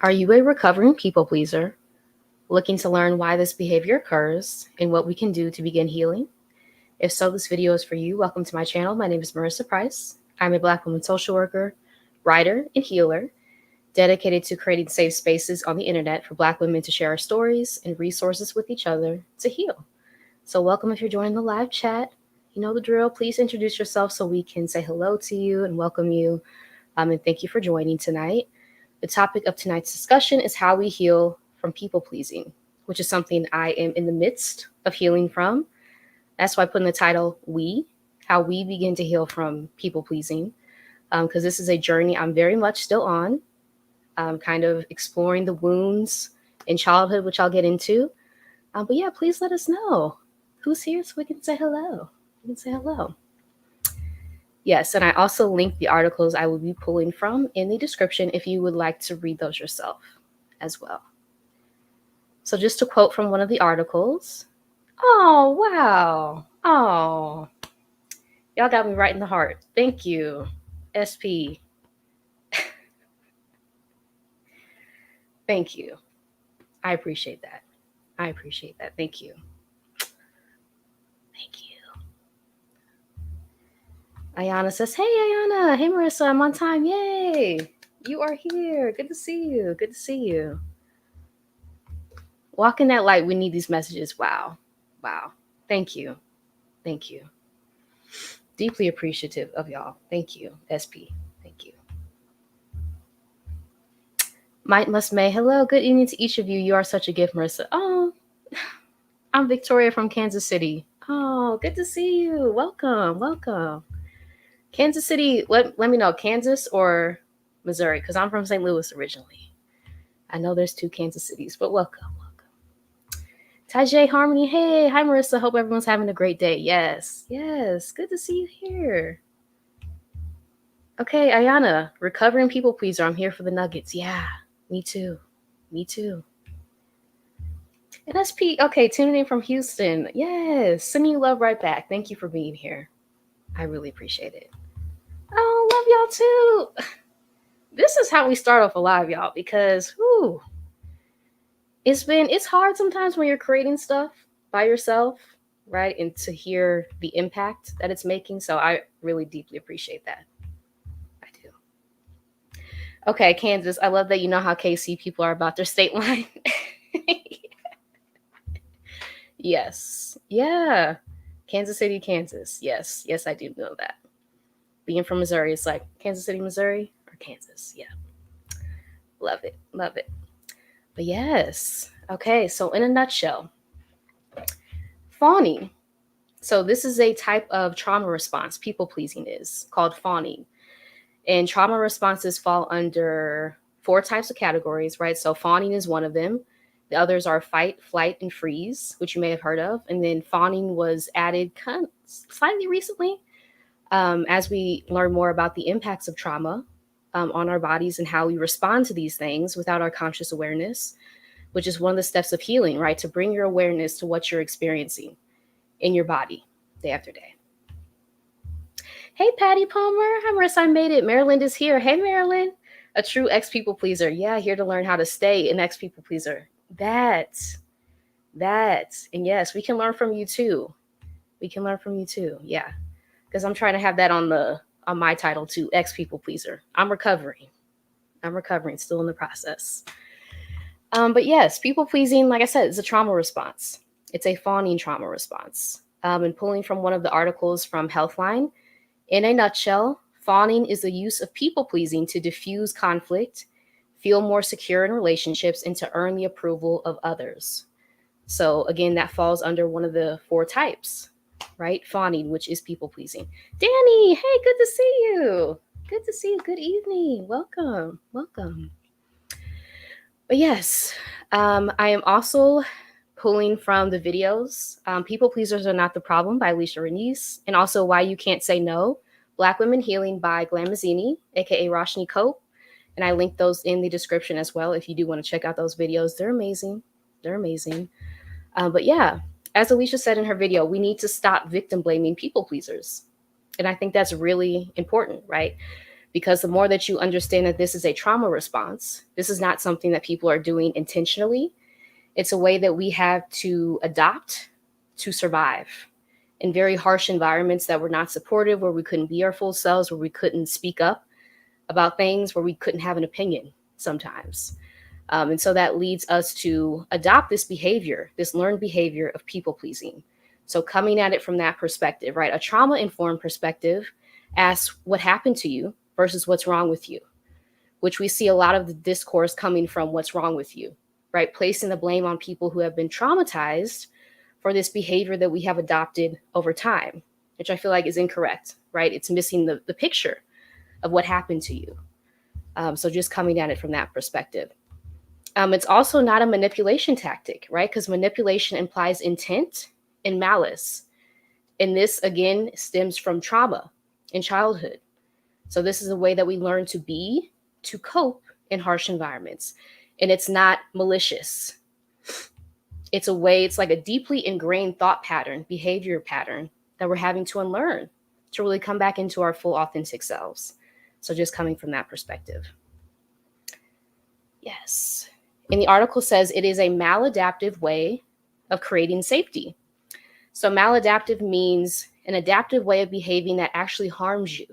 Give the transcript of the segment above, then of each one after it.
Are you a recovering people pleaser, looking to learn why this behavior occurs and what we can do to begin healing? If so, this video is for you. Welcome to my channel. My name is Marissa Price. I'm a Black woman social worker, writer, and healer dedicated to creating safe spaces on the internet for Black women to share our stories and resources with each other to heal. So welcome if you're joining the live chat. You know the drill. Please introduce yourself so we can say hello to you and welcome you. And thank you for joining tonight. The topic of tonight's discussion is how we heal from people pleasing, which is something I am in the midst of healing from. That's why I put in the title, how we begin to heal from people pleasing, because this is a journey I'm very much still on, kind of exploring the wounds in childhood, which I'll get into. But yeah, please let us know who's here so we can say hello. We can say hello. Yes, and I also linked the articles I will be pulling from in the description if you would like to read those yourself as well. So just to quote from one of the articles. Oh, wow. Oh, y'all got me right in the heart. Thank you, SP. Thank you. I appreciate that. Thank you. Thank you. Ayana says, hey, Ayana. Hey, Marissa, I'm on time. Yay. You are here. Good to see you. Good to see you. Walk in that light. We need these messages. Wow. Thank you. Deeply appreciative of y'all. Thank you, SP. Thank you. Might Must May. Hello. Good evening to each of you. You are such a gift, Marissa. Oh, I'm Victoria from Kansas City. Oh, good to see you. Welcome. Kansas City, let me know, Kansas or Missouri, because I'm from St. Louis originally. I know there's two Kansas cities, but welcome. Tajay Harmony, hey, hi Marissa, hope everyone's having a great day. Yes, good to see you here. Okay, Ayana, recovering people pleaser, I'm here for the nuggets. Yeah, me too. And SP, okay, tuning in from Houston. Yes, sending you love right back. Thank you for being here. I really appreciate it. Oh, love y'all too. This is how we start off a live, y'all, because it's hard sometimes when you're creating stuff by yourself, right? And to hear the impact that it's making. So I really deeply appreciate that. I do. Okay, Kansas, I love that you know how KC people are about their state line. Yes. Yeah. Kansas City, Kansas. Yes, I do know that. Being from Missouri, it's like Kansas City, Missouri, or Kansas. Yeah. Love it. But yes. Okay, so in a nutshell, fawning. So this is a type of trauma response, people pleasing is called fawning. And trauma responses fall under 4 types of categories, right? So fawning is one of them. The others are fight, flight, and freeze, which you may have heard of. And then fawning was added kind of slightly recently as we learn more about the impacts of trauma on our bodies and how we respond to these things without our conscious awareness, which is one of the steps of healing, right? To bring your awareness to what you're experiencing in your body day after day. Hey, Patty Palmer. Hi, Marissa. I made it. Maryland is here. Hey, Maryland. A true ex-people pleaser. Yeah, here to learn how to stay an ex-people pleaser. That. And yes, we can learn from you too. Yeah. Because I'm trying to have that on my title too, ex-people pleaser. I'm recovering, still in the process. But yes, people pleasing, like I said, is a trauma response. It's a fawning trauma response. And pulling from one of the articles from Healthline, in a nutshell, fawning is the use of people pleasing to diffuse conflict, feel more secure in relationships, and to earn the approval of others. So again, that falls under one of the 4 types, right? Fawning, which is people pleasing. Danny, hey, good to see you. Good evening. Welcome. But yes, I am also pulling from the videos, People Pleasers Are Not the Problem by Alicia Renese, and also Why You Can't Say No, Black Women Healing by Glamazzini, aka Roshni Cope. And I linked those in the description as well if you do want to check out those videos. They're amazing. But yeah, as Alicia said in her video, we need to stop victim blaming people pleasers. And I think that's really important, right? Because the more that you understand that this is a trauma response, this is not something that people are doing intentionally. It's a way that we have to adopt to survive in very harsh environments that were not supportive, where we couldn't be our full selves, where we couldn't speak up about things, where we couldn't have an opinion sometimes. And so that leads us to adopt this behavior, this learned behavior of people pleasing. So coming at it from that perspective, right? A trauma informed perspective asks what happened to you versus what's wrong with you, which we see a lot of the discourse coming from what's wrong with you, right? Placing the blame on people who have been traumatized for this behavior that we have adopted over time, which I feel like is incorrect, right? It's missing the picture of what happened to you. So just coming at it from that perspective. It's also not a manipulation tactic, right? Because manipulation implies intent and malice. And this, again, stems from trauma in childhood. So this is a way that we learn to be, to cope in harsh environments. And it's not malicious. It's a way, it's like a deeply ingrained thought pattern, behavior pattern that we're having to unlearn to really come back into our full authentic selves. So just coming from that perspective. Yes. And the article says it is a maladaptive way of creating safety. So maladaptive means an adaptive way of behaving that actually harms you.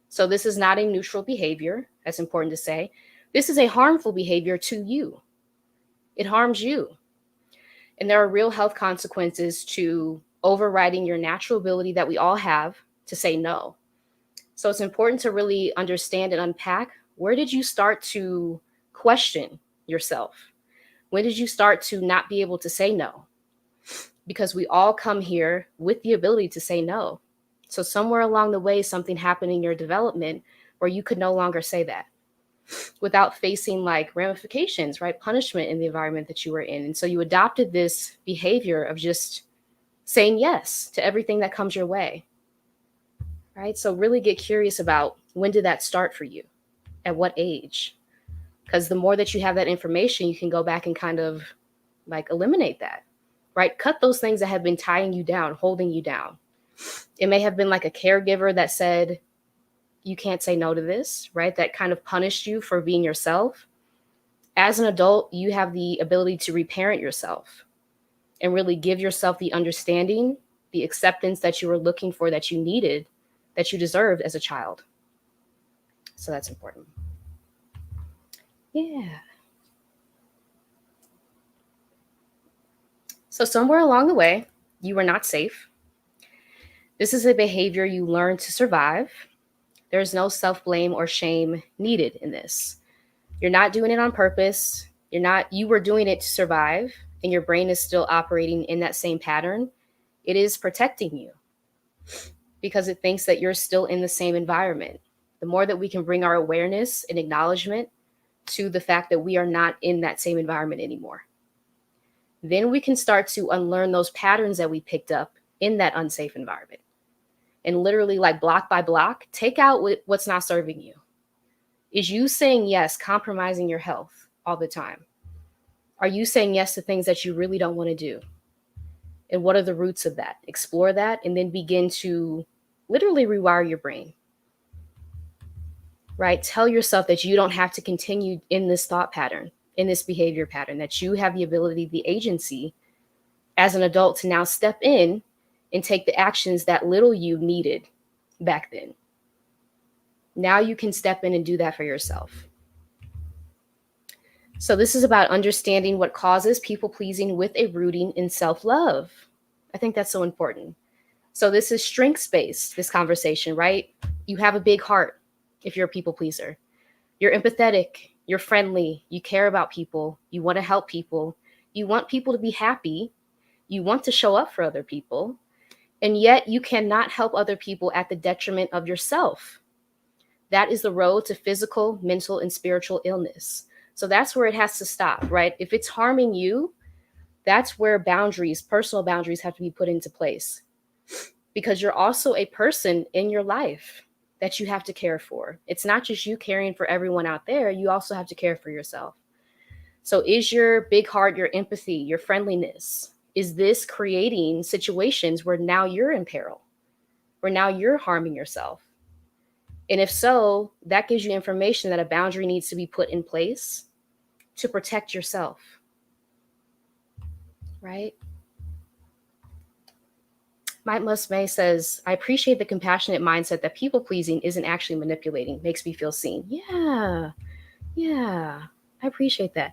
So this is not a neutral behavior. That's important to say. This is a harmful behavior to you. It harms you. And there are real health consequences to overriding your natural ability that we all have to say no. So it's important to really understand and unpack, where did you start to question yourself? When did you start to not be able to say no? Because we all come here with the ability to say no. So somewhere along the way, something happened in your development where you could no longer say that without facing like ramifications, right? Punishment in the environment that you were in. And so you adopted this behavior of just saying yes to everything that comes your way, right? So really get curious about, when did that start for you? At what age? Because the more that you have that information, you can go back and kind of like eliminate that, right? Cut those things that have been tying you down, holding you down. It may have been like a caregiver that said, you can't say no to this, right? That kind of punished you for being yourself. As an adult, you have the ability to reparent yourself and really give yourself the understanding, the acceptance that you were looking for, that you needed, that you deserved as a child. So that's important. Yeah. So somewhere along the way, you were not safe. This is a behavior you learn to survive. There's no self-blame or shame needed in this. You're not doing it on purpose. You were doing it to survive, and your brain is still operating in that same pattern. It is protecting you because it thinks that you're still in the same environment. The more that we can bring our awareness and acknowledgement to the fact that we are not in that same environment anymore, then we can start to unlearn those patterns that we picked up in that unsafe environment. And literally, like block by block, take out what's not serving you. Is you saying yes, compromising your health all the time? Are you saying yes to things that you really don't want to do? And what are the roots of that? Explore that, and then begin to literally rewire your brain, right? Tell yourself that you don't have to continue in this thought pattern, in this behavior pattern, that you have the ability, the agency as an adult to now step in and take the actions that little you needed back then. Now you can step in and do that for yourself. So this is about understanding what causes people pleasing with a rooting in self-love. I think that's so important. So this is strengths-based, this conversation, right? You have a big heart if you're a people pleaser. You're empathetic, you're friendly, you care about people, you want to help people, you want people to be happy, you want to show up for other people, and yet you cannot help other people at the detriment of yourself. That is the road to physical, mental, and spiritual illness. So that's where it has to stop, right? If it's harming you, that's where boundaries, personal boundaries, have to be put into place, because you're also a person in your life that you have to care for. It's not just you caring for everyone out there. You also have to care for yourself. So is your big heart, your empathy, your friendliness, is this creating situations where now you're in peril, where now you're harming yourself? And if so, that gives you information that a boundary needs to be put in place to protect yourself, right? Mike Musme says, I appreciate the compassionate mindset that people pleasing isn't actually manipulating, makes me feel seen. Yeah, I appreciate that.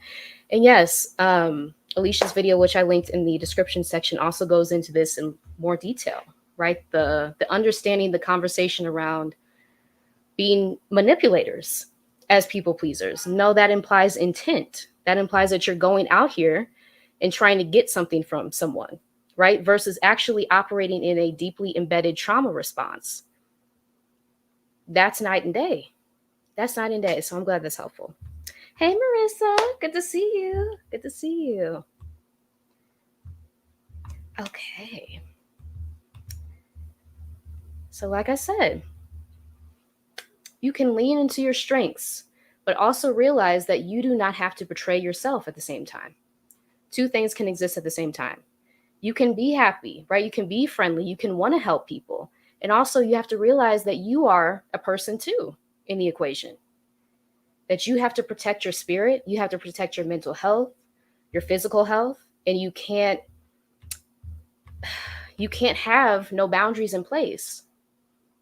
And yes, Alicia's video, which I linked in the description section, also goes into this in more detail, right? The understanding the conversation around being manipulators as people pleasers. No, that implies intent. That implies that you're going out here and trying to get something from someone, right? Versus actually operating in a deeply embedded trauma response. That's night and day. That's night and day. So I'm glad that's helpful. Hey, Marissa. Good to see you. Good to see you. Okay. So like I said, you can lean into your strengths, but also realize that you do not have to betray yourself at the same time. Two things can exist at the same time. You can be happy, right? You can be friendly. You can want to help people. And also you have to realize that you are a person too in the equation. That you have to protect your spirit. You have to protect your mental health, your physical health, and you can't have no boundaries in place,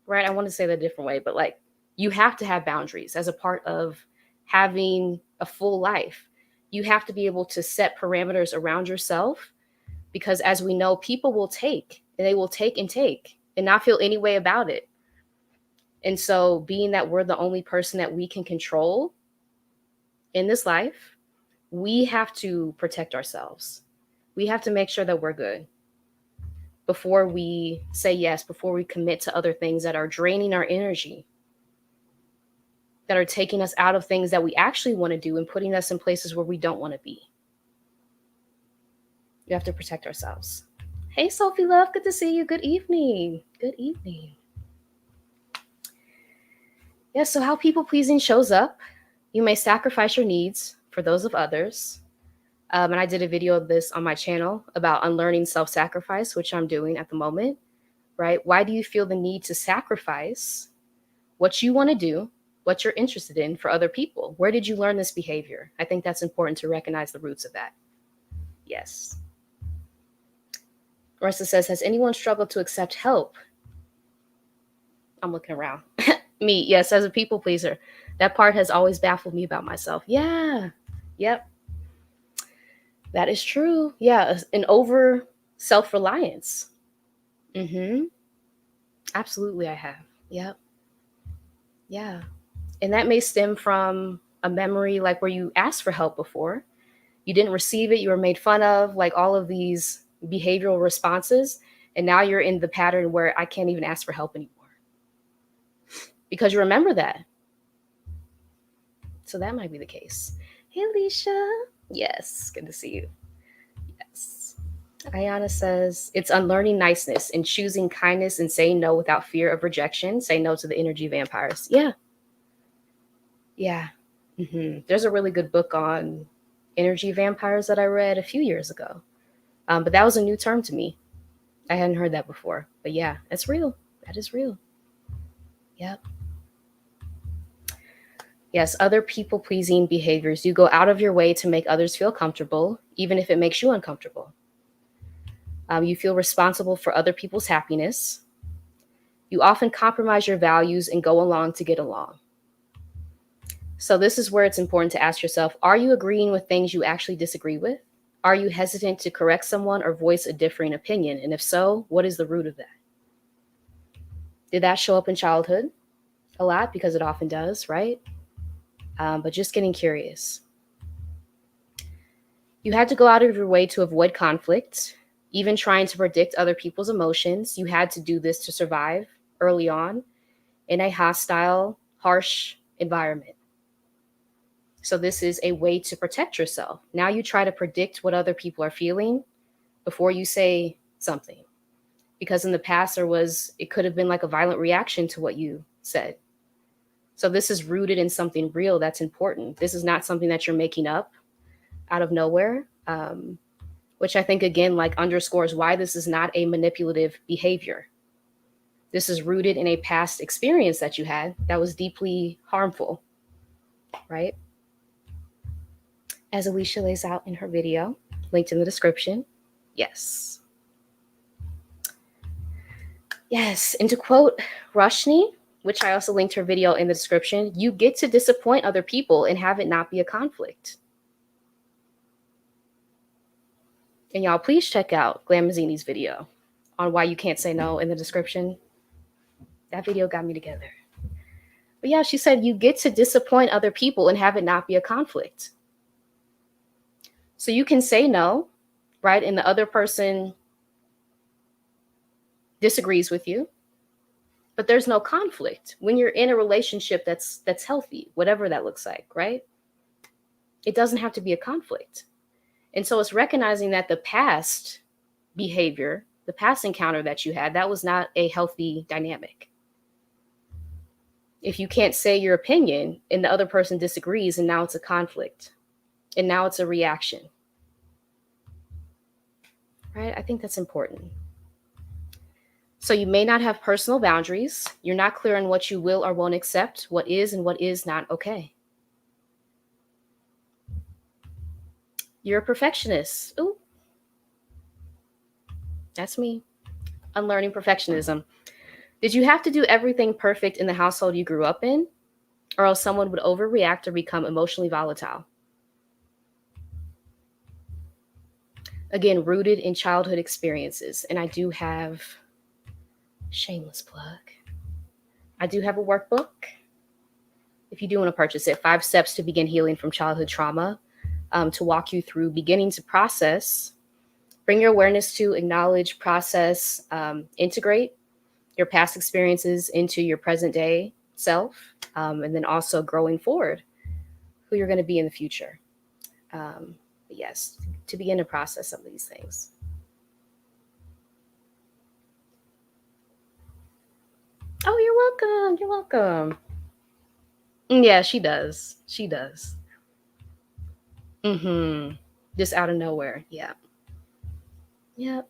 right? I want to say that a different way, but like you have to have boundaries as a part of having a full life. You have to be able to set parameters around yourself because as we know, people will take and they will take and not feel any way about it. And so being that we're the only person that we can control in this life, we have to protect ourselves. We have to make sure that we're good before we say yes, before we commit to other things that are draining our energy, that are taking us out of things that we actually want to do and putting us in places where we don't want to be. We have to protect ourselves. Hey, Sophie Love, good to see you. Good evening. Good evening. Yeah, so how people pleasing shows up. You may sacrifice your needs for those of others. And I did a video of this on my channel about unlearning self-sacrifice, which I'm doing at the moment, right? Why do you feel the need to sacrifice what you want to do, what you're interested in for other people? Where did you learn this behavior? I think that's important to recognize the roots of that. Yes. Marissa says, has anyone struggled to accept help? I'm looking around. Me, yes, as a people pleaser. That part has always baffled me about myself. Yeah. Yep. That is true. Yeah. An over self-reliance. Absolutely, I have. Yep. Yeah. And that may stem from a memory like where you asked for help before. You didn't receive it. You were made fun of, like all of these behavioral responses. And now you're in the pattern where I can't even ask for help anymore because you remember that. So that might be the case. Hey, Alicia. Yes. Good to see you. Yes. Ayana says, it's unlearning niceness and choosing kindness and saying no without fear of rejection. Say no to the energy vampires. Yeah. Yeah. There's a really good book on energy vampires that I read a few years ago. But that was a new term to me. I hadn't heard that before. But yeah, it's real. That is real. Yep. Yes, other people-pleasing behaviors. You go out of your way to make others feel comfortable, even if it makes you uncomfortable. You feel responsible for other people's happiness. You often compromise your values and go along to get along. So this is where it's important to ask yourself, are you agreeing with things you actually disagree with? Are you hesitant to correct someone or voice a differing opinion? And if so, what is the root of that? Did that show up in childhood? A lot, because it often does, right? But just getting curious. You had to go out of your way to avoid conflict, even trying to predict other people's emotions. You had to do this to survive early on in a hostile, harsh environment. So this is a way to protect yourself. Now you try to predict what other people are feeling before you say something. Because in the past it could have been like a violent reaction to what you said. So this is rooted in something real that's important. This is not something that you're making up out of nowhere, which I think, again, like underscores why this is not a manipulative behavior. This is rooted in a past experience that you had that was deeply harmful, right? As Alicia lays out in her video, linked in the description. Yes. Yes. And to quote Roshni, which I also linked her video in the description, you get to disappoint other people and have it not be a conflict. And y'all, please check out Glamazini's video on why you can't say no in the description. That video got me together. But yeah, she said you get to disappoint other people and have it not be a conflict. So you can say no, right? And the other person disagrees with you, but there's no conflict when you're in a relationship that's healthy, whatever that looks like, right? It doesn't have to be a conflict. And so it's recognizing that the past behavior, the past encounter that you had, that was not a healthy dynamic. If you can't say your opinion and the other person disagrees, and now it's a conflict, and now it's a reaction, right? I think that's important. So you may not have personal boundaries. You're not clear on what you will or won't accept, what is and what is not okay. You're a perfectionist. Ooh, that's me. Unlearning perfectionism. Did you have to do everything perfect in the household you grew up in, or else someone would overreact or become emotionally volatile? Again, rooted in childhood experiences. And I do have, shameless plug, I do have a workbook. If you do want to purchase it, 5 Steps to Begin Healing from Childhood Trauma, to walk you through beginning to process, bring your awareness to, acknowledge, process, integrate your past experiences into your present day self, and then also growing forward, who you're going to be in the future. Yes, to begin to process some of these things. Oh, you're welcome. You're welcome. Yeah, she does. She does. Just out of nowhere. Yeah. Yep.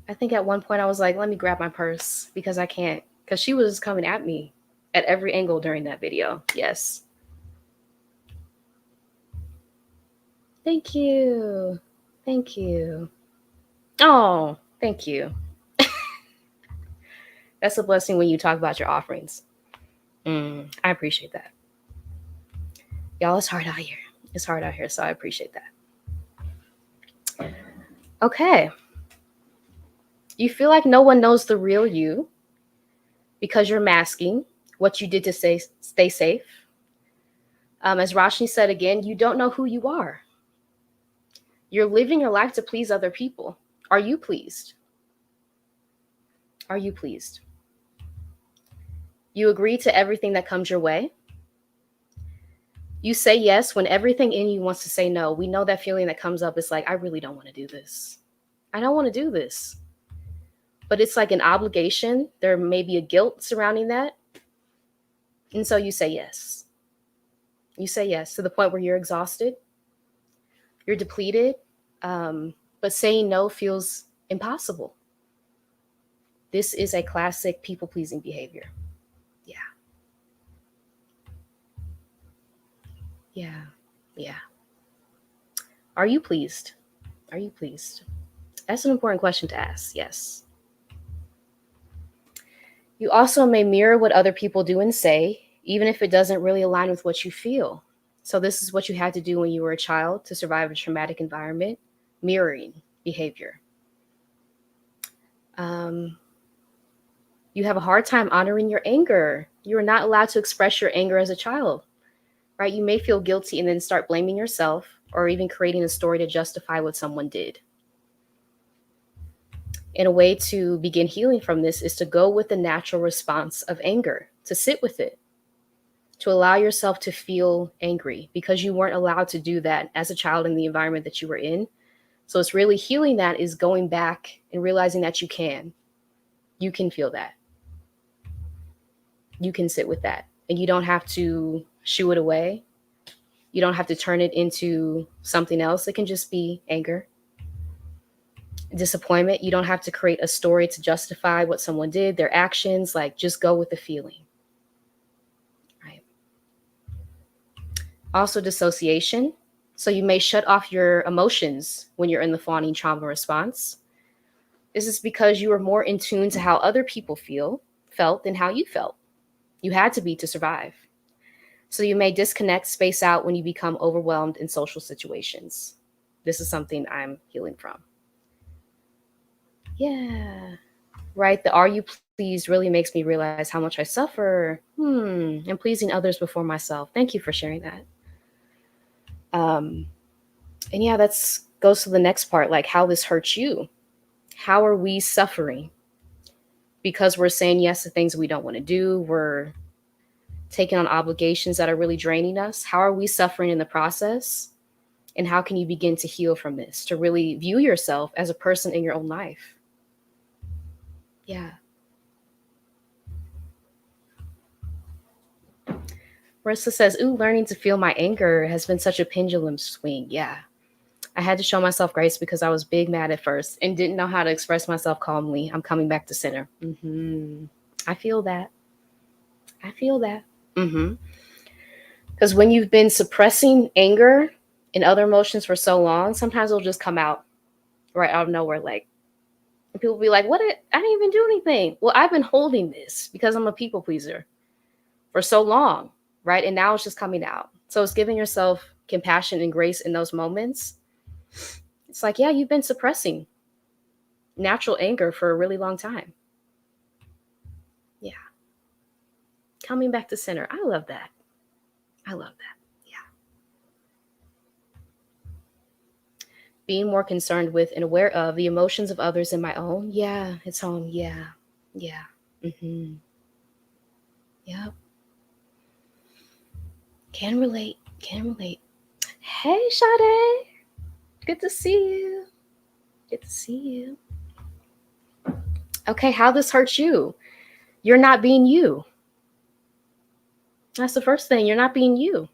I think at one point I was like, let me grab my purse because I can't. Because she was coming at me at every angle during that video. Yes. Thank you. Thank you. Oh, thank you. That's a blessing when you talk about your offerings. I appreciate that. Y'all, it's hard out here. It's hard out here, so I appreciate that. Okay. You feel like no one knows the real you because you're masking what you did to stay safe. As Roshni said again, you don't know who you are. You're living your life to please other people. Are you pleased? Are you pleased? You agree to everything that comes your way. You say yes when everything in you wants to say no. We know that feeling that comes up. It's like, I really don't want to do this. I don't want to do this. But it's like an obligation. There may be a guilt surrounding that. And so you say yes. You say yes to the point where you're exhausted. You're depleted. But saying no feels impossible. This is a classic people-pleasing behavior. Yeah. Yeah. Yeah. Are you pleased? Are you pleased? That's an important question to ask. Yes. You also may mirror what other people do and say, even if it doesn't really align with what you feel. So this is what you had to do when you were a child to survive a traumatic environment, mirroring behavior. You have a hard time honoring your anger. You are not allowed to express your anger as a child, right? You may feel guilty and then start blaming yourself or even creating a story to justify what someone did. And a way to begin healing from this is to go with the natural response of anger, to sit with it, to allow yourself to feel angry because you weren't allowed to do that as a child in the environment that you were in. So it's really healing that is going back and realizing that you can feel that. You can sit with that and you don't have to shoo it away. You don't have to turn it into something else. It can just be anger. Disappointment, you don't have to create a story to justify what someone did, their actions. Like, just go with the feeling. Right. Also, dissociation. So you may shut off your emotions when you're in the fawning trauma response. This is because you are more in tune to how other people felt than how you felt. You had to be to survive. So you may disconnect, space out when you become overwhelmed in social situations. This is something I'm healing from. Yeah. Right. The "are you pleased" really makes me realize how much I suffer. And pleasing others before myself. Thank you for sharing that. And yeah, that's goes to the next part, like how this hurts you. How are we suffering? Because we're saying yes to things we don't want to do. We're taking on obligations that are really draining us. How are we suffering in the process? And how can you begin to heal from this, to really view yourself as a person in your own life? Yeah. Marissa says, ooh, learning to feel my anger has been such a pendulum swing. Yeah. I had to show myself grace because I was big mad at first and didn't know how to express myself calmly. I'm coming back to center. I feel that. I feel that. Because when you've been suppressing anger and other emotions for so long, sometimes it'll just come out right out of nowhere. Like, and people will be like, I didn't even do anything. Well, I've been holding this because I'm a people pleaser for so long, right? And now it's just coming out. So it's giving yourself compassion and grace in those moments. It's like, yeah, you've been suppressing natural anger for a really long time. Yeah. Coming back to center. I love that. I love that. Yeah. Being more concerned with and aware of the emotions of others and my own. Yeah, it's home. Yeah. Yeah. Yep. Can relate. Can relate. Hey, Sade. Good to see you. Good to see you. Okay, how this hurts you. You're not being you. That's the first thing. You're not being you.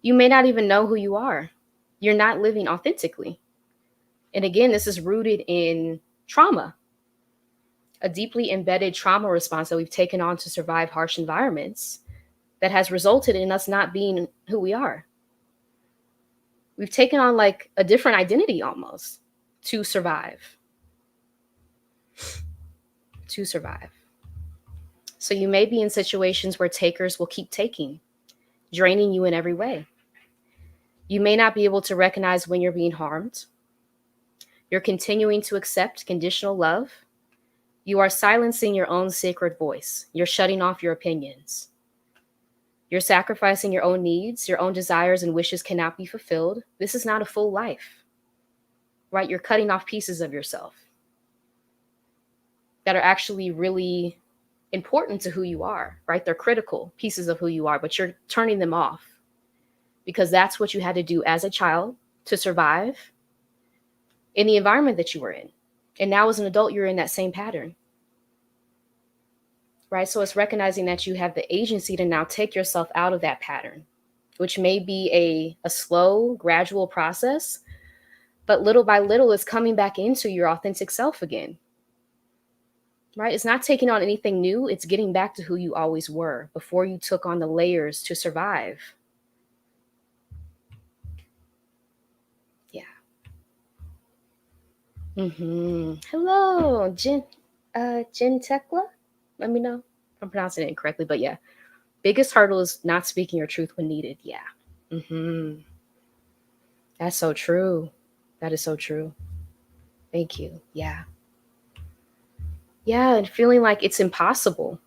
You may not even know who you are. You're not living authentically. And again, this is rooted in trauma, a deeply embedded trauma response that we've taken on to survive harsh environments that has resulted in us not being who we are. We've taken on like a different identity almost to survive. To survive. So you may be in situations where takers will keep taking, draining you in every way. You may not be able to recognize when you're being harmed. You're continuing to accept conditional love. You are silencing your own sacred voice. You're shutting off your opinions. You're sacrificing your own needs. Your own desires and wishes cannot be fulfilled. This is not a full life, right? You're cutting off pieces of yourself that are actually really important to who you are, right? They're critical pieces of who you are, but you're turning them off because that's what you had to do as a child to survive in the environment that you were in. And now as an adult, you're in that same pattern, right? So it's recognizing that you have the agency to now take yourself out of that pattern, which may be a slow, gradual process, but little by little, it's coming back into your authentic self again, right? It's not taking on anything new. It's getting back to who you always were before you took on the layers to survive. Yeah. Hello, Jen Tekla. Let me know if I'm pronouncing it incorrectly, but yeah. Biggest hurdle is not speaking your truth when needed. Yeah. That's so true. That is so true. Thank you. Yeah. Yeah, and feeling like it's impossible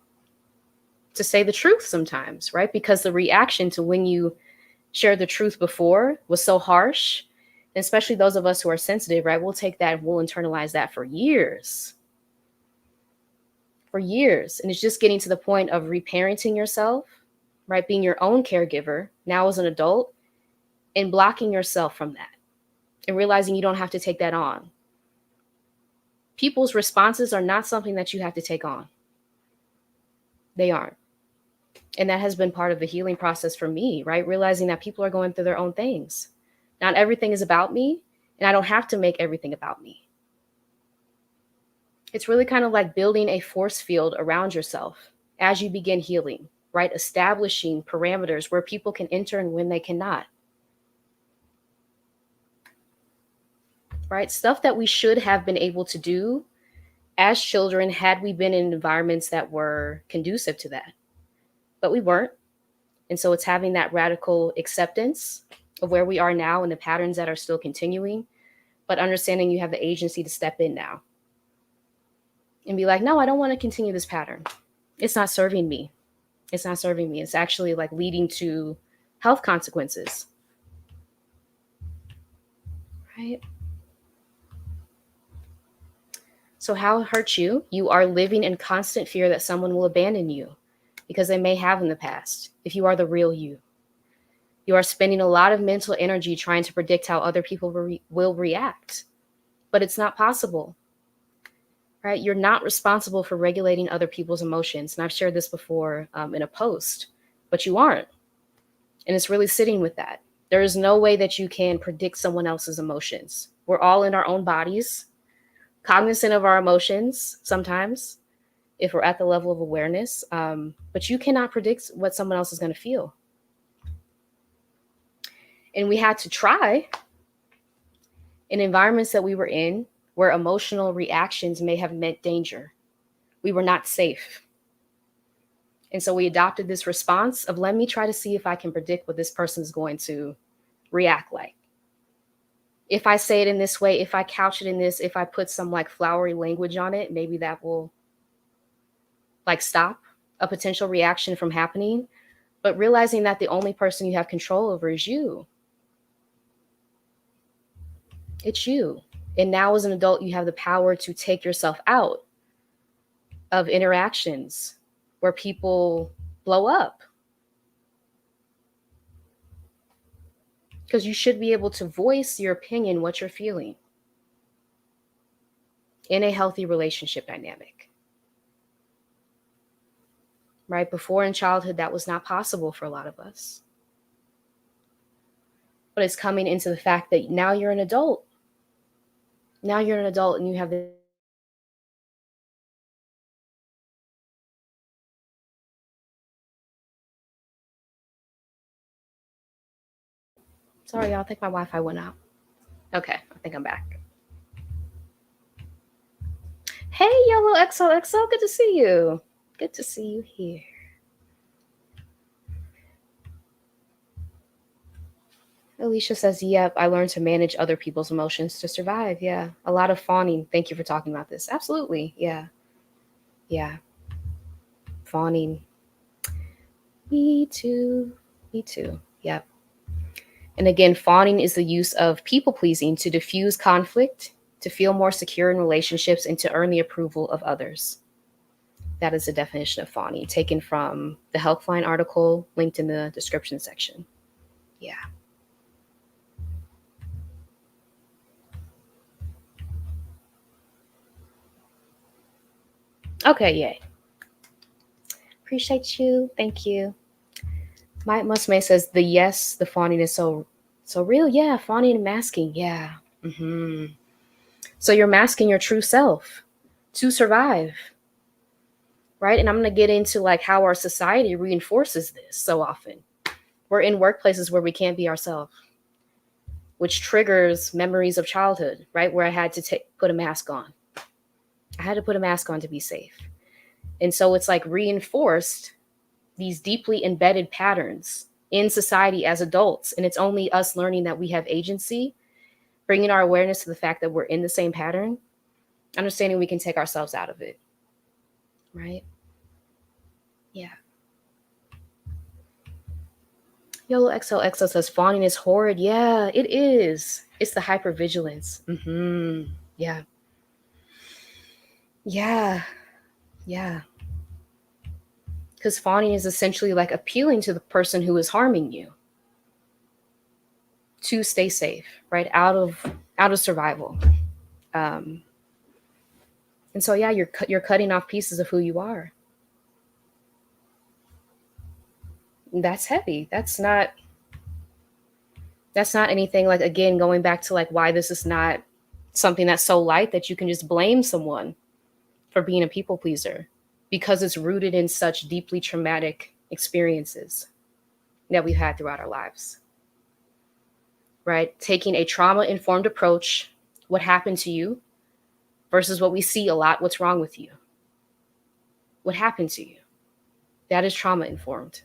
to say the truth sometimes, right? Because the reaction to when you shared the truth before was so harsh, and especially those of us who are sensitive, right? We'll take that and we'll internalize that for years. For years. And it's just getting to the point of reparenting yourself, right? Being your own caregiver now as an adult and blocking yourself from that and realizing you don't have to take that on. People's responses are not something that you have to take on. They aren't. And that has been part of the healing process for me, right? Realizing that people are going through their own things. Not everything is about me, and I don't have to make everything about me. It's really kind of like building a force field around yourself as you begin healing, right? Establishing parameters where people can enter and when they cannot, right? Stuff that we should have been able to do as children had we been in environments that were conducive to that, but we weren't. And so it's having that radical acceptance of where we are now and the patterns that are still continuing, but understanding you have the agency to step in now and be like, no, I don't want to continue this pattern. It's not serving me. It's not serving me. It's actually like leading to health consequences. Right? So how it hurts you? You are living in constant fear that someone will abandon you because they may have in the past, if you are the real you. You are spending a lot of mental energy trying to predict how other people will react, but it's not possible. Right? You're not responsible for regulating other people's emotions. And I've shared this before in a post, but you aren't. And it's really sitting with that. There is no way that you can predict someone else's emotions. We're all in our own bodies, cognizant of our emotions sometimes, if we're at the level of awareness. But you cannot predict what someone else is going to feel. And we had to try in environments that we were in where emotional reactions may have meant danger. We were not safe. And so we adopted this response of, let me try to see if I can predict what this person is going to react like. If I say it in this way, if I couch it in this, if I put some like flowery language on it, maybe that will like stop a potential reaction from happening. But realizing that the only person you have control over is you. It's you. And now as an adult, you have the power to take yourself out of interactions where people blow up. Because you should be able to voice your opinion, what you're feeling in a healthy relationship dynamic. Right? Before in childhood, that was not possible for a lot of us. But it's coming into the fact that now you're an adult. Now you're an adult and you have the Sorry, y'all. I think my Wi-Fi went out. Okay, I think I'm back. Hey, Yellow XOXO, good to see you. Good to see you here. Alicia says, yep, I learned to manage other people's emotions to survive. Yeah, a lot of fawning. Thank you for talking about this. Absolutely, yeah. Yeah, fawning. Me too. Me too. Yep. And again, fawning is the use of people pleasing to diffuse conflict, to feel more secure in relationships, and to earn the approval of others. That is the definition of fawning, taken from the Helpline article linked in the description section. Yeah. Okay, yay. Appreciate you. Thank you. My Musme says the fawning is so real. Yeah, fawning and masking. Yeah. Mm-hmm. So you're masking your true self to survive. Right? And I'm going to get into like how our society reinforces this so often. We're in workplaces where we can't be ourselves, which triggers memories of childhood, right? Where I had to put a mask on. I had to put a mask on to be safe. And so it's like reinforced these deeply embedded patterns in society as adults. And it's only us learning that we have agency, bringing our awareness to the fact that we're in the same pattern, understanding we can take ourselves out of it. Right? Yeah. Yolo XOXO says fawning is horrid. Yeah, it is. It's the hypervigilance. Mm-hmm. Yeah. Yeah. Yeah. Because fawning is essentially like appealing to the person who is harming you to stay safe, right? Out of survival. And so, yeah, you're cutting off pieces of who you are. That's heavy. That's not anything like, again, going back to like why this is not something that's so light that you can just blame someone. for being a people pleaser because it's rooted in such deeply traumatic experiences that we've had throughout our lives, right? Taking a trauma-informed approach, what happened to you, versus what we see a lot, what's wrong with you? What happened to you? That is trauma-informed.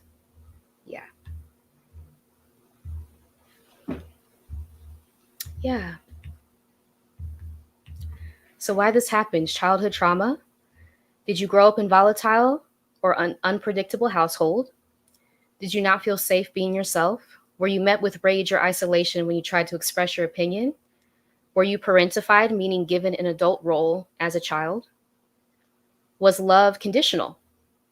Yeah. Yeah. So why this happens? Childhood trauma. Did you grow up in volatile or unpredictable household? Did you not feel safe being yourself? Were you met with rage or isolation when you tried to express your opinion? Were you parentified, meaning given an adult role as a child? Was love conditional?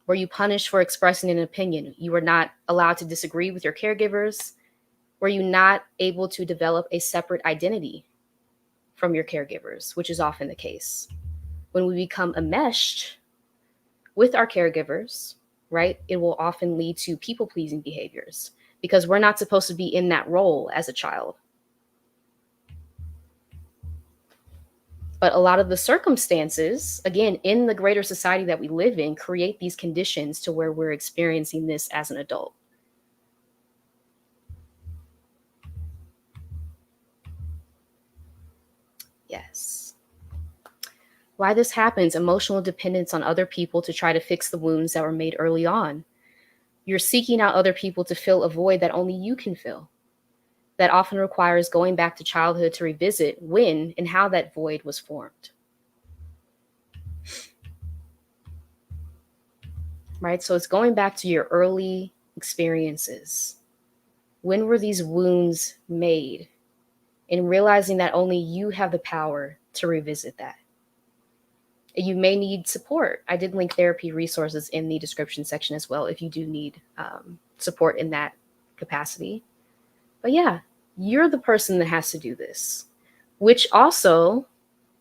Were you punished for expressing an opinion? You were not allowed to disagree with your caregivers? Were you not able to develop a separate identity from your caregivers, which is often the case? When we become enmeshed with our caregivers, right, it will often lead to people-pleasing behaviors because we're not supposed to be in that role as a child. But a lot of the circumstances, again, in the greater society that we live in, create these conditions to where we're experiencing this as an adult. Yes. Why this happens: emotional dependence on other people to try to fix the wounds that were made early on. You're seeking out other people to fill a void that only you can fill. That often requires going back to childhood to revisit when and how that void was formed. Right? So it's going back to your early experiences. When were these wounds made? And realizing that only you have the power to revisit that. You may need support. I did link therapy resources in the description section as well if you do need support in that capacity. But yeah, you're the person that has to do this, which also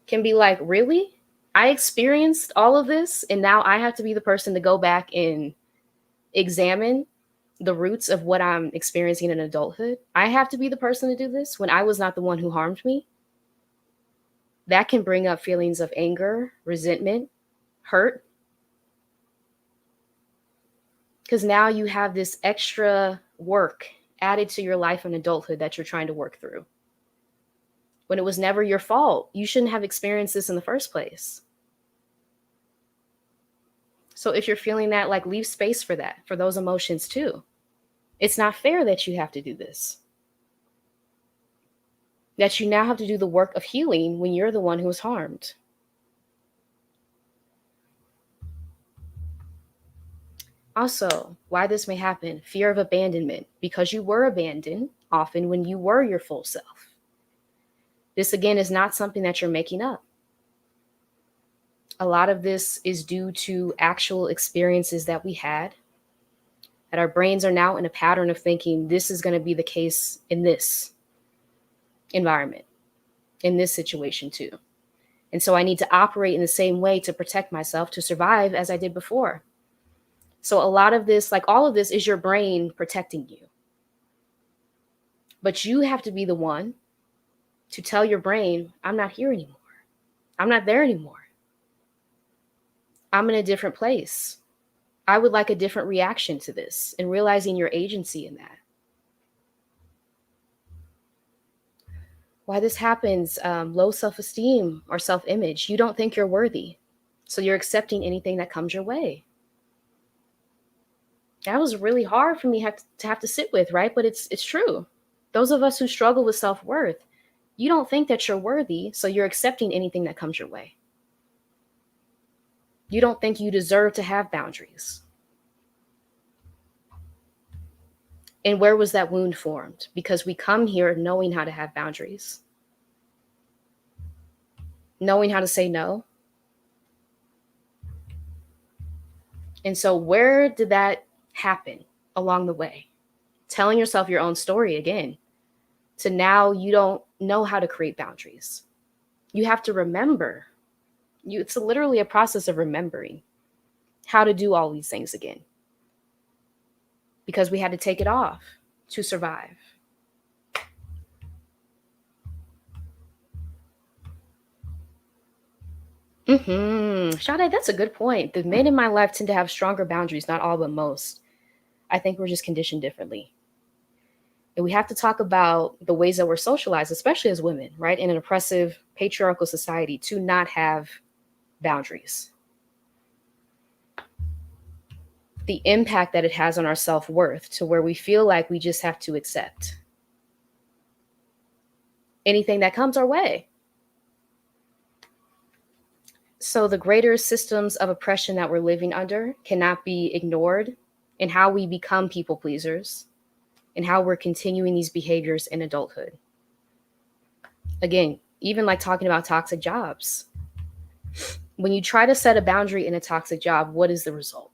can be like, really? I experienced all of this and now I have to be the person to go back and examine the roots of what I'm experiencing in adulthood. I have to be the person to do this when I was not the one who harmed me. That can bring up feelings of anger, resentment, hurt. Because now you have this extra work added to your life in adulthood that you're trying to work through. When it was never your fault. You shouldn't have experienced this in the first place. So if you're feeling that, like, leave space for that, for those emotions too. It's not fair that you have to do this. That you now have to do the work of healing when you're the one who was harmed. Also, why this may happen: fear of abandonment, because you were abandoned often when you were your full self. This, again, is not something that you're making up. A lot of this is due to actual experiences that we had, that our brains are now in a pattern of thinking this is going to be the case in this environment, in this situation too. And so I need to operate in the same way to protect myself, to survive as I did before. So a lot of this, like all of this, is your brain protecting you. But you have to be the one to tell your brain, I'm not here anymore. I'm not there anymore. I'm in a different place. I would like a different reaction to this, and realizing your agency in that. Why this happens: low self-esteem or self-image. You don't think you're worthy, so you're accepting anything that comes your way. That was really hard for me to have to sit with, right? But it's true. Those of us who struggle with self-worth, you don't think that you're worthy, so you're accepting anything that comes your way. You don't think you deserve to have boundaries. And where was that wound formed? Because we come here knowing how to have boundaries, knowing how to say no. And so where did that happen along the way? Telling yourself your own story again, to now you don't know how to create boundaries. You have to remember. It's literally a process of remembering how to do all these things again, because we had to take it off to survive. Sade, that's a good point. The men in my life tend to have stronger boundaries, not all, but most. I think we're just conditioned differently. And we have to talk about the ways that we're socialized, especially as women, right? In an oppressive, patriarchal society, to not have boundaries. The impact that it has on our self-worth, to where we feel like we just have to accept anything that comes our way. So the greater systems of oppression that we're living under cannot be ignored in how we become people pleasers and how we're continuing these behaviors in adulthood. Again, even like talking about toxic jobs. When you try to set a boundary in a toxic job, what is the result?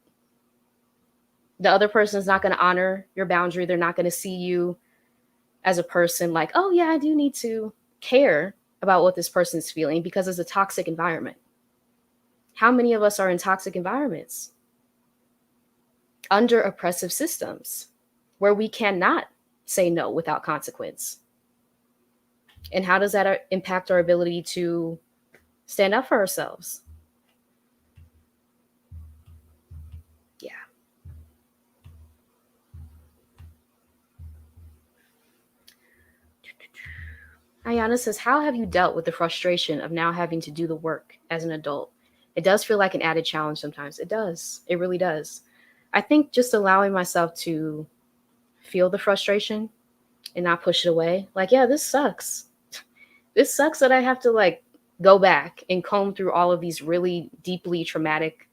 The other person is not going to honor your boundary. They're not going to see you as a person like, oh, yeah, I do need to care about what this person's feeling, because it's a toxic environment. How many of us are in toxic environments under oppressive systems where we cannot say no without consequence? And how does that impact our ability to stand up for ourselves? Yeah. Ayana says, how have you dealt with the frustration of now having to do the work as an adult? It does feel like an added challenge sometimes. It does. It really does. I think just allowing myself to feel the frustration and not push it away. Like, yeah, this sucks. This sucks that I have to like go back and comb through all of these really deeply traumatic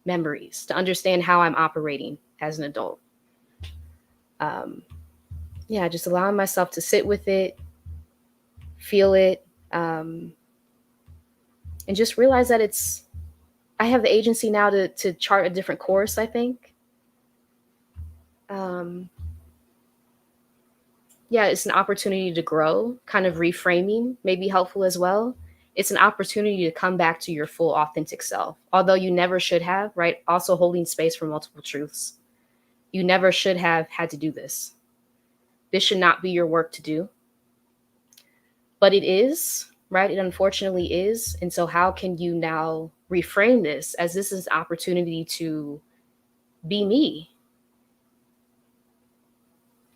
memories to understand how I'm operating as an adult. Yeah, just allowing myself to sit with it, feel it, and just realize that I have the agency now to chart a different course, I think. Yeah, it's an opportunity to grow, kind of reframing may be helpful as well. It's an opportunity to come back to your full authentic self, although you never should have, right? Also holding space for multiple truths. You never should have had to do this. This should not be your work to do. But it is, right? It unfortunately is. And so how can you now reframe this as this is an opportunity to be me,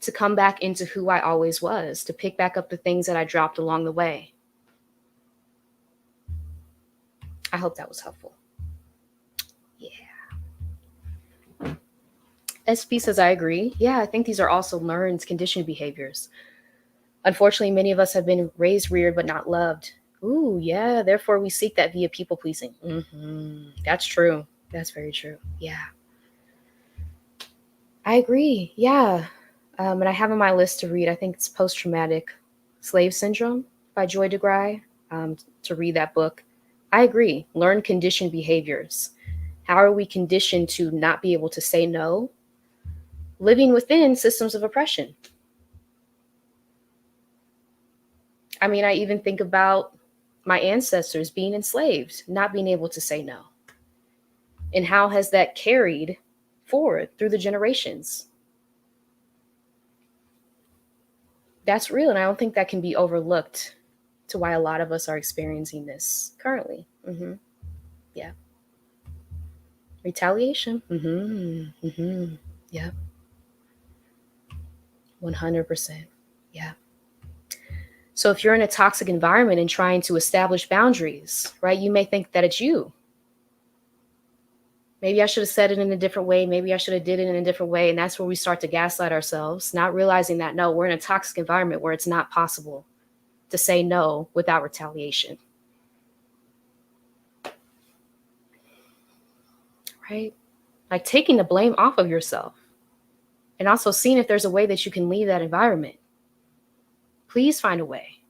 to come back into who I always was, to pick back up the things that I dropped along the way? I hope that was helpful. Yeah. SP says, I agree. Yeah, I think these are also learned conditioned behaviors. Unfortunately, many of us have been raised weird but not loved. Ooh, yeah. Therefore, we seek that via people pleasing. That's true. That's very true. Yeah. I agree. Yeah. And I have on my list to read, I think it's Post Traumatic Slave Syndrome by Joy DeGruy, to read that book. I agree. Learn conditioned behaviors. How are we conditioned to not be able to say no? Living within systems of oppression. I mean, I even think about my ancestors being enslaved, not being able to say no. And how has that carried forward through the generations? That's real. And I don't think that can be overlooked, to why a lot of us are experiencing this currently. Yeah. Retaliation. Yeah. 100%. Yeah. So if you're in a toxic environment and trying to establish boundaries, right, you may think that it's you. Maybe I should have said it in a different way. Maybe I should have did it in a different way. And that's where we start to gaslight ourselves, not realizing that, no, we're in a toxic environment where it's not possible to say no without retaliation. Right? Like taking the blame off of yourself and also seeing if there's a way that you can leave that environment. Please find a way.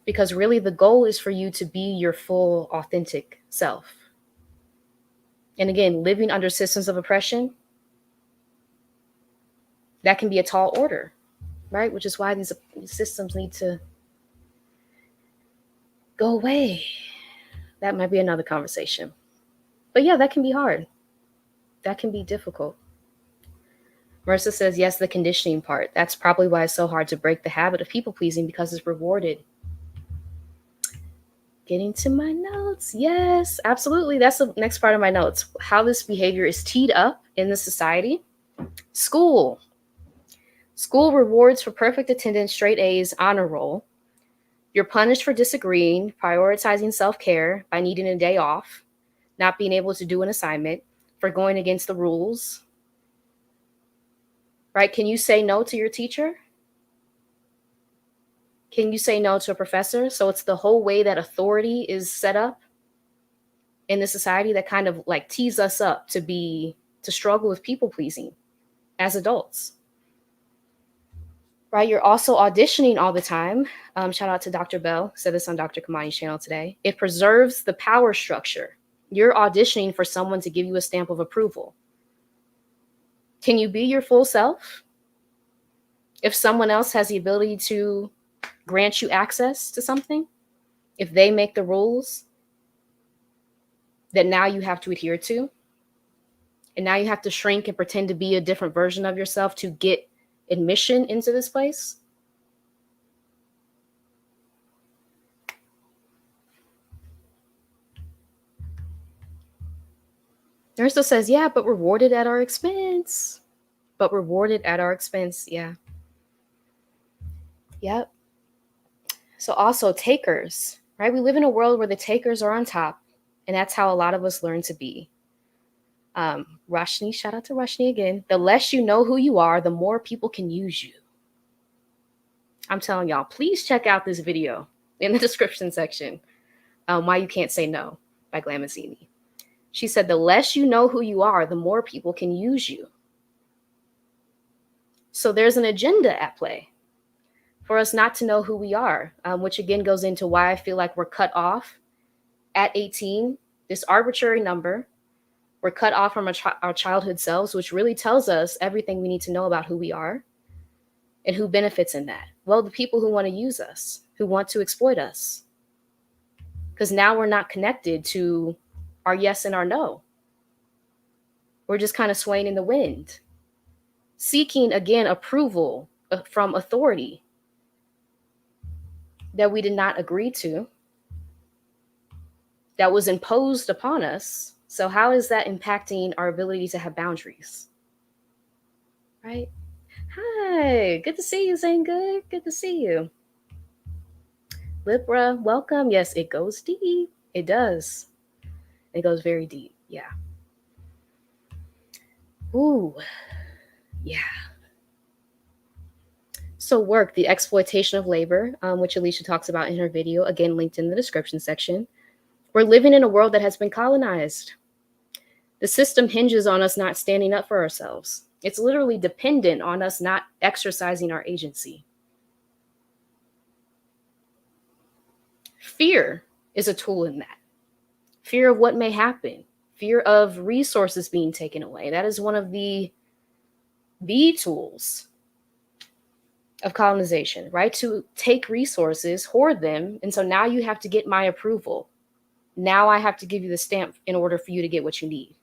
Because really the goal is for you to be your full authentic self. And again, living under systems of oppression, that can be a tall order, right? Which is why these systems need to go away. That might be another conversation. But yeah, that can be hard. That can be difficult. Marissa says, yes, the conditioning part. That's probably why it's so hard to break the habit of people pleasing, because it's rewarded. Getting to my notes. Yes, absolutely. That's the next part of my notes. How this behavior is teed up in the society. School. School rewards for perfect attendance, straight A's, honor roll. You're punished for disagreeing, prioritizing self-care by needing a day off, not being able to do an assignment, for going against the rules. Right? Can you say no to your teacher? Can you say no to a professor? So it's the whole way that authority is set up in the society that kind of like tees us up to struggle with people pleasing as adults. Right? You're also auditioning all the time. Shout out to Dr. Bell, said this on Dr. Kamani's channel today. It preserves the power structure. You're auditioning for someone to give you a stamp of approval. Can you be your full self if someone else has the ability to grant you access to something? If they make the rules that now you have to adhere to, and now you have to shrink and pretend to be a different version of yourself to get admission into this place? Marissa says, yeah, but rewarded at our expense. But rewarded at our expense, yeah. Yep. So also takers, right? We live in a world where the takers are on top, and that's how a lot of us learn to be. Rashni, shout out to Rashni again. The less you know who you are, the more people can use you. I'm telling y'all, please check out this video in the description section. Why You Can't Say No by Glamazini. She said, the less you know who you are, the more people can use you. So there's an agenda at play for us not to know who we are, which again goes into why I feel like we're cut off at 18, this arbitrary number. We're cut off from our childhood selves, which really tells us everything we need to know about who we are and who benefits in that. Well, the people who want to use us, who want to exploit us. Because now we're not connected to our yes and our no. We're just kind of swaying in the wind, seeking, again, approval from authority that we did not agree to, that was imposed upon us. So how is that impacting our ability to have boundaries? Right? Hi, good to see you, Zane. Good to see you. Libra, welcome. Yes, it goes deep. It does. It goes very deep. Yeah. Ooh, yeah. So work, the exploitation of labor, which Alicia talks about in her video, again, linked in the description section. We're living in a world that has been colonized. The system hinges on us not standing up for ourselves. It's literally dependent on us not exercising our agency. Fear is a tool in that. Fear of what may happen. Fear of resources being taken away. That is one of the tools of colonization, right? To take resources, hoard them. And so now you have to get my approval. Now I have to give you the stamp in order for you to get what you need.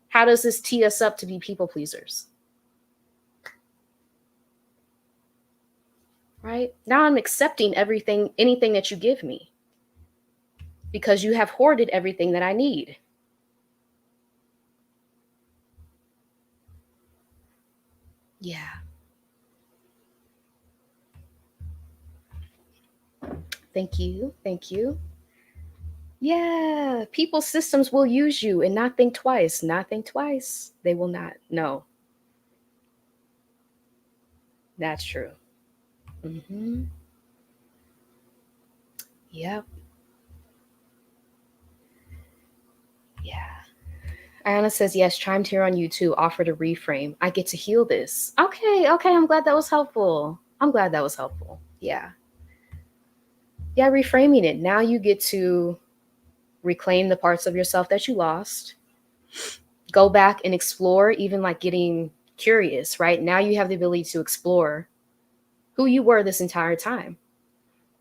How does this tee us up to be people pleasers? Right? Now I'm accepting anything that you give me because you have hoarded everything that I need. Yeah. Thank you. Thank you. Yeah. People systems will use you and not think twice. Not think twice. They will not. No. That's true. Mm-hmm. Yep. Yeah. Ayana says, yes, chimed here on YouTube, offer to reframe. I get to heal this. Okay. I'm glad that was helpful. Yeah. Yeah, reframing it. Now you get to reclaim the parts of yourself that you lost. Go back and explore, even like getting curious, right? Now you have the ability to explore who you were this entire time.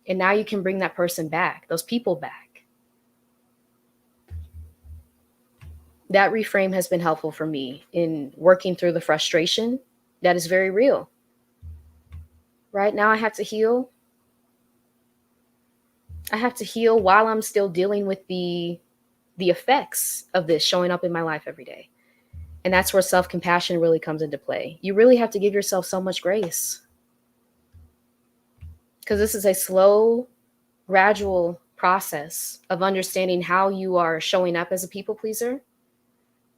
And now you can bring that person back, those people back. That reframe has been helpful for me in working through the frustration that is very real. Right now I have to heal. I have to heal while I'm still dealing with the effects of this showing up in my life every day. And that's where self-compassion really comes into play. You really have to give yourself so much grace, because this is a slow, gradual process of understanding how you are showing up as a people pleaser,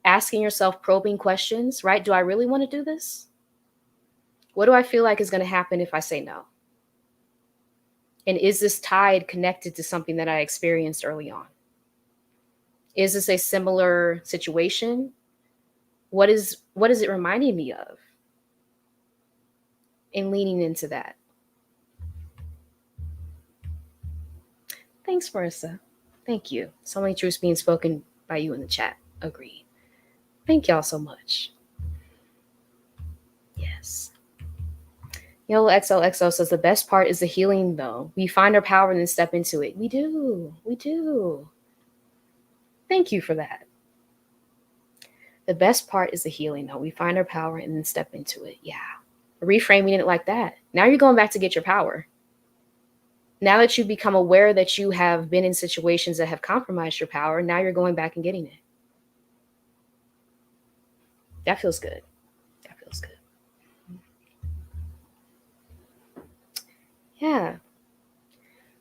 asking yourself probing questions, right? Do I really want to do this? What do I feel like is going to happen if I say no? And is this tied, connected to something that I experienced early on? Is this a similar situation? What is it reminding me of? And leaning into that. Thanks, Marissa. Thank you. So many truths being spoken by you in the chat. Agreed. Thank y'all so much. Yes. Yellow XOXO says the best part is the healing, though. We find our power and then step into it. We do. We do. Thank you for that. The best part is the healing, though. We find our power and then step into it. Yeah. Reframing it like that. Now you're going back to get your power. Now that you become aware that you have been in situations that have compromised your power, now you're going back and getting it. That feels good. That feels good. Yeah.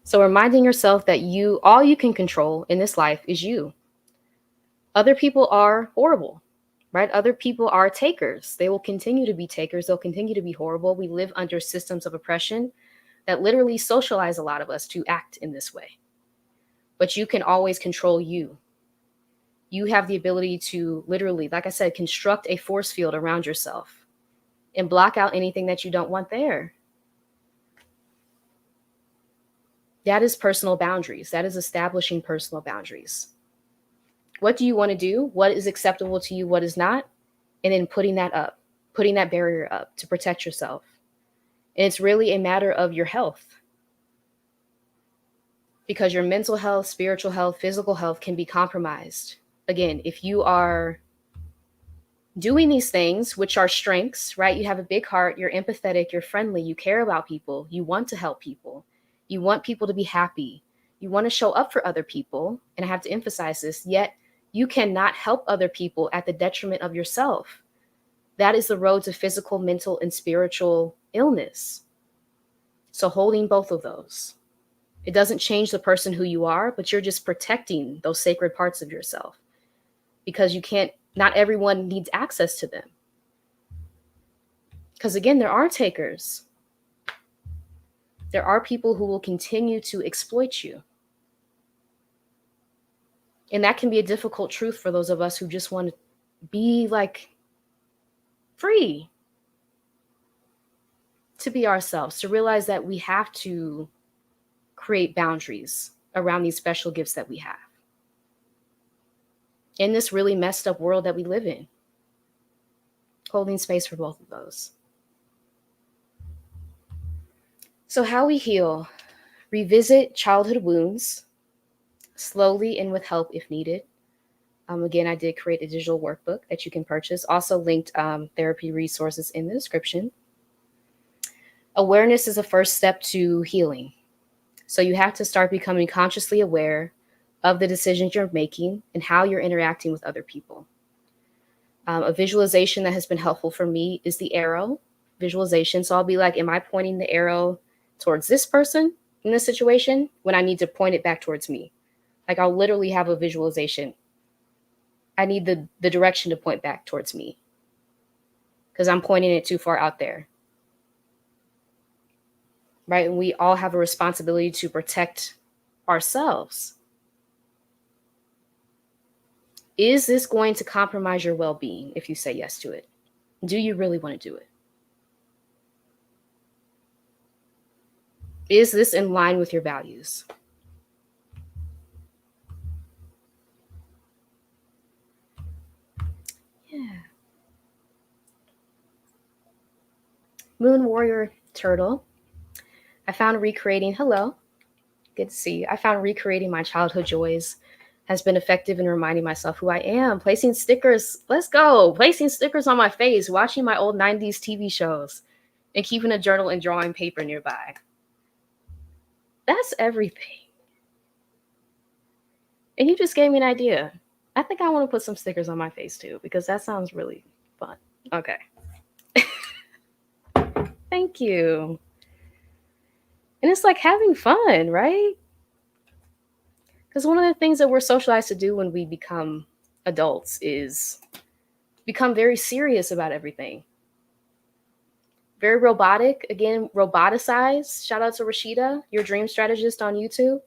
So reminding yourself that all you can control in this life is you. Other people are horrible, right? Other people are takers. They will continue to be takers. They'll continue to be horrible. We live under systems of oppression that literally socialize a lot of us to act in this way. But you can always control you. You have the ability to literally, like I said, construct a force field around yourself and block out anything that you don't want there. That is personal boundaries. That is establishing personal boundaries. What do you want to do? What is acceptable to you? What is not? And then putting that up, putting that barrier up to protect yourself. And it's really a matter of your health, because your mental health, spiritual health, physical health can be compromised. Again, if you are doing these things, which are strengths, right? You have a big heart, you're empathetic, you're friendly, you care about people, you want to help people, you want people to be happy, you want to show up for other people. And I have to emphasize this, yet you cannot help other people at the detriment of yourself. That is the road to physical, mental, and spiritual illness. So holding both of those. It doesn't change the person who you are, but you're just protecting those sacred parts of yourself, because not everyone needs access to them. Because again, there are takers. There are people who will continue to exploit you. And that can be a difficult truth for those of us who just want to be free to be ourselves, to realize that we have to create boundaries around these special gifts that we have in this really messed up world that we live in. Holding space for both of those. So how we heal: revisit childhood wounds slowly and with help if needed. Again, I did create a digital workbook that you can purchase. Also linked therapy resources in the description. Awareness is a first step to healing. So you have to start becoming consciously aware of the decisions you're making and how you're interacting with other people. A visualization that has been helpful for me is the arrow visualization. So I'll be like, am I pointing the arrow towards this person in this situation when I need to point it back towards me? Like, I'll literally have a visualization. I need the direction to point back towards me because I'm pointing it too far out there. Right? And we all have a responsibility to protect ourselves. Is this going to compromise your well-being if you say yes to it? Do you really want to do it? Is this in line with your values? Yeah. Moon Warrior Turtle. I found recreating my childhood joys has been effective in reminding myself who I am. Placing stickers, let's go. Placing stickers on my face, watching my old 90s TV shows, and keeping a journal and drawing paper nearby. That's everything. And you just gave me an idea. I think I want to put some stickers on my face too, because that sounds really fun. Okay. Thank you. And it's like having fun, right? Because one of the things that we're socialized to do when we become adults is become very serious about everything. Very robotic. Again, roboticized. Shout out to Rashida, your dream strategist on YouTube.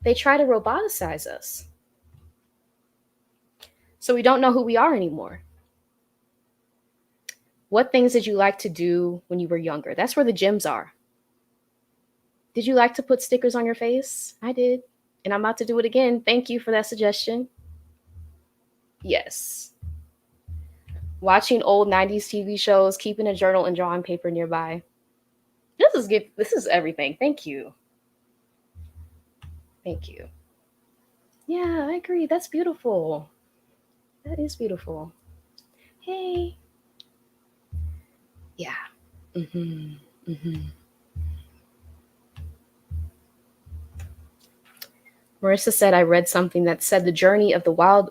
They try to roboticize us. So we don't know who we are anymore. What things did you like to do when you were younger? That's where the gems are. Did you like to put stickers on your face? I did. And I'm about to do it again. Thank you for that suggestion. Yes. Watching old 90s TV shows, keeping a journal and drawing paper nearby. This is good. This is everything. Thank you. Thank you. Yeah, I agree. That's beautiful. That is beautiful. Hey. Yeah. Mm-hmm. Mm-hmm. Marissa said, I read something that said the journey of the wild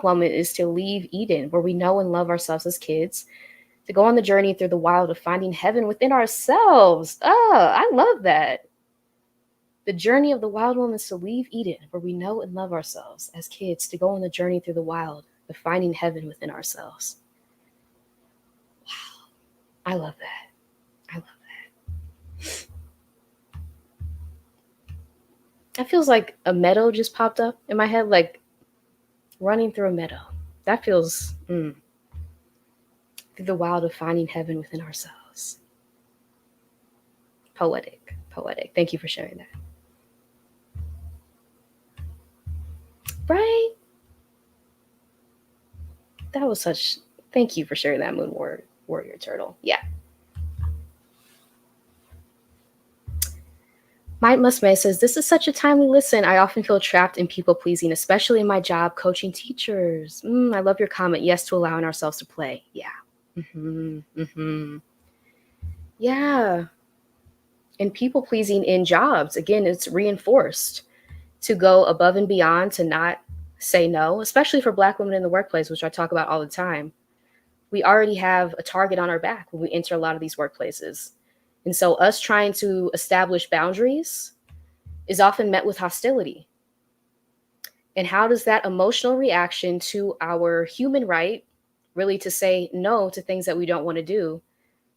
woman is to leave Eden, where we know and love ourselves as kids, to go on the journey through the wild of finding heaven within ourselves. Oh, I love that. The journey of the wild woman is to leave Eden, where we know and love ourselves as kids, to go on the journey through the wild of finding heaven within ourselves. Wow. I love that. I love that. That feels like a meadow just popped up in my head, like running through a meadow. That feels through the wild of finding heaven within ourselves. Poetic, poetic. Thank you for sharing that. Right? That was such. Thank you for sharing that, Moon Warrior Turtle. Yeah. Might Must May says, this is such a timely listen. I often feel trapped in people pleasing, especially in my job coaching teachers. I love your comment. Yes, to allowing ourselves to play. Yeah. Yeah. And people pleasing in jobs, again, it's reinforced to go above and beyond, to not say no, especially for Black women in the workplace, which I talk about all the time. We already have a target on our back when we enter a lot of these workplaces. And so us trying to establish boundaries is often met with hostility. And how does that emotional reaction to our human right, really to say no to things that we don't want to do,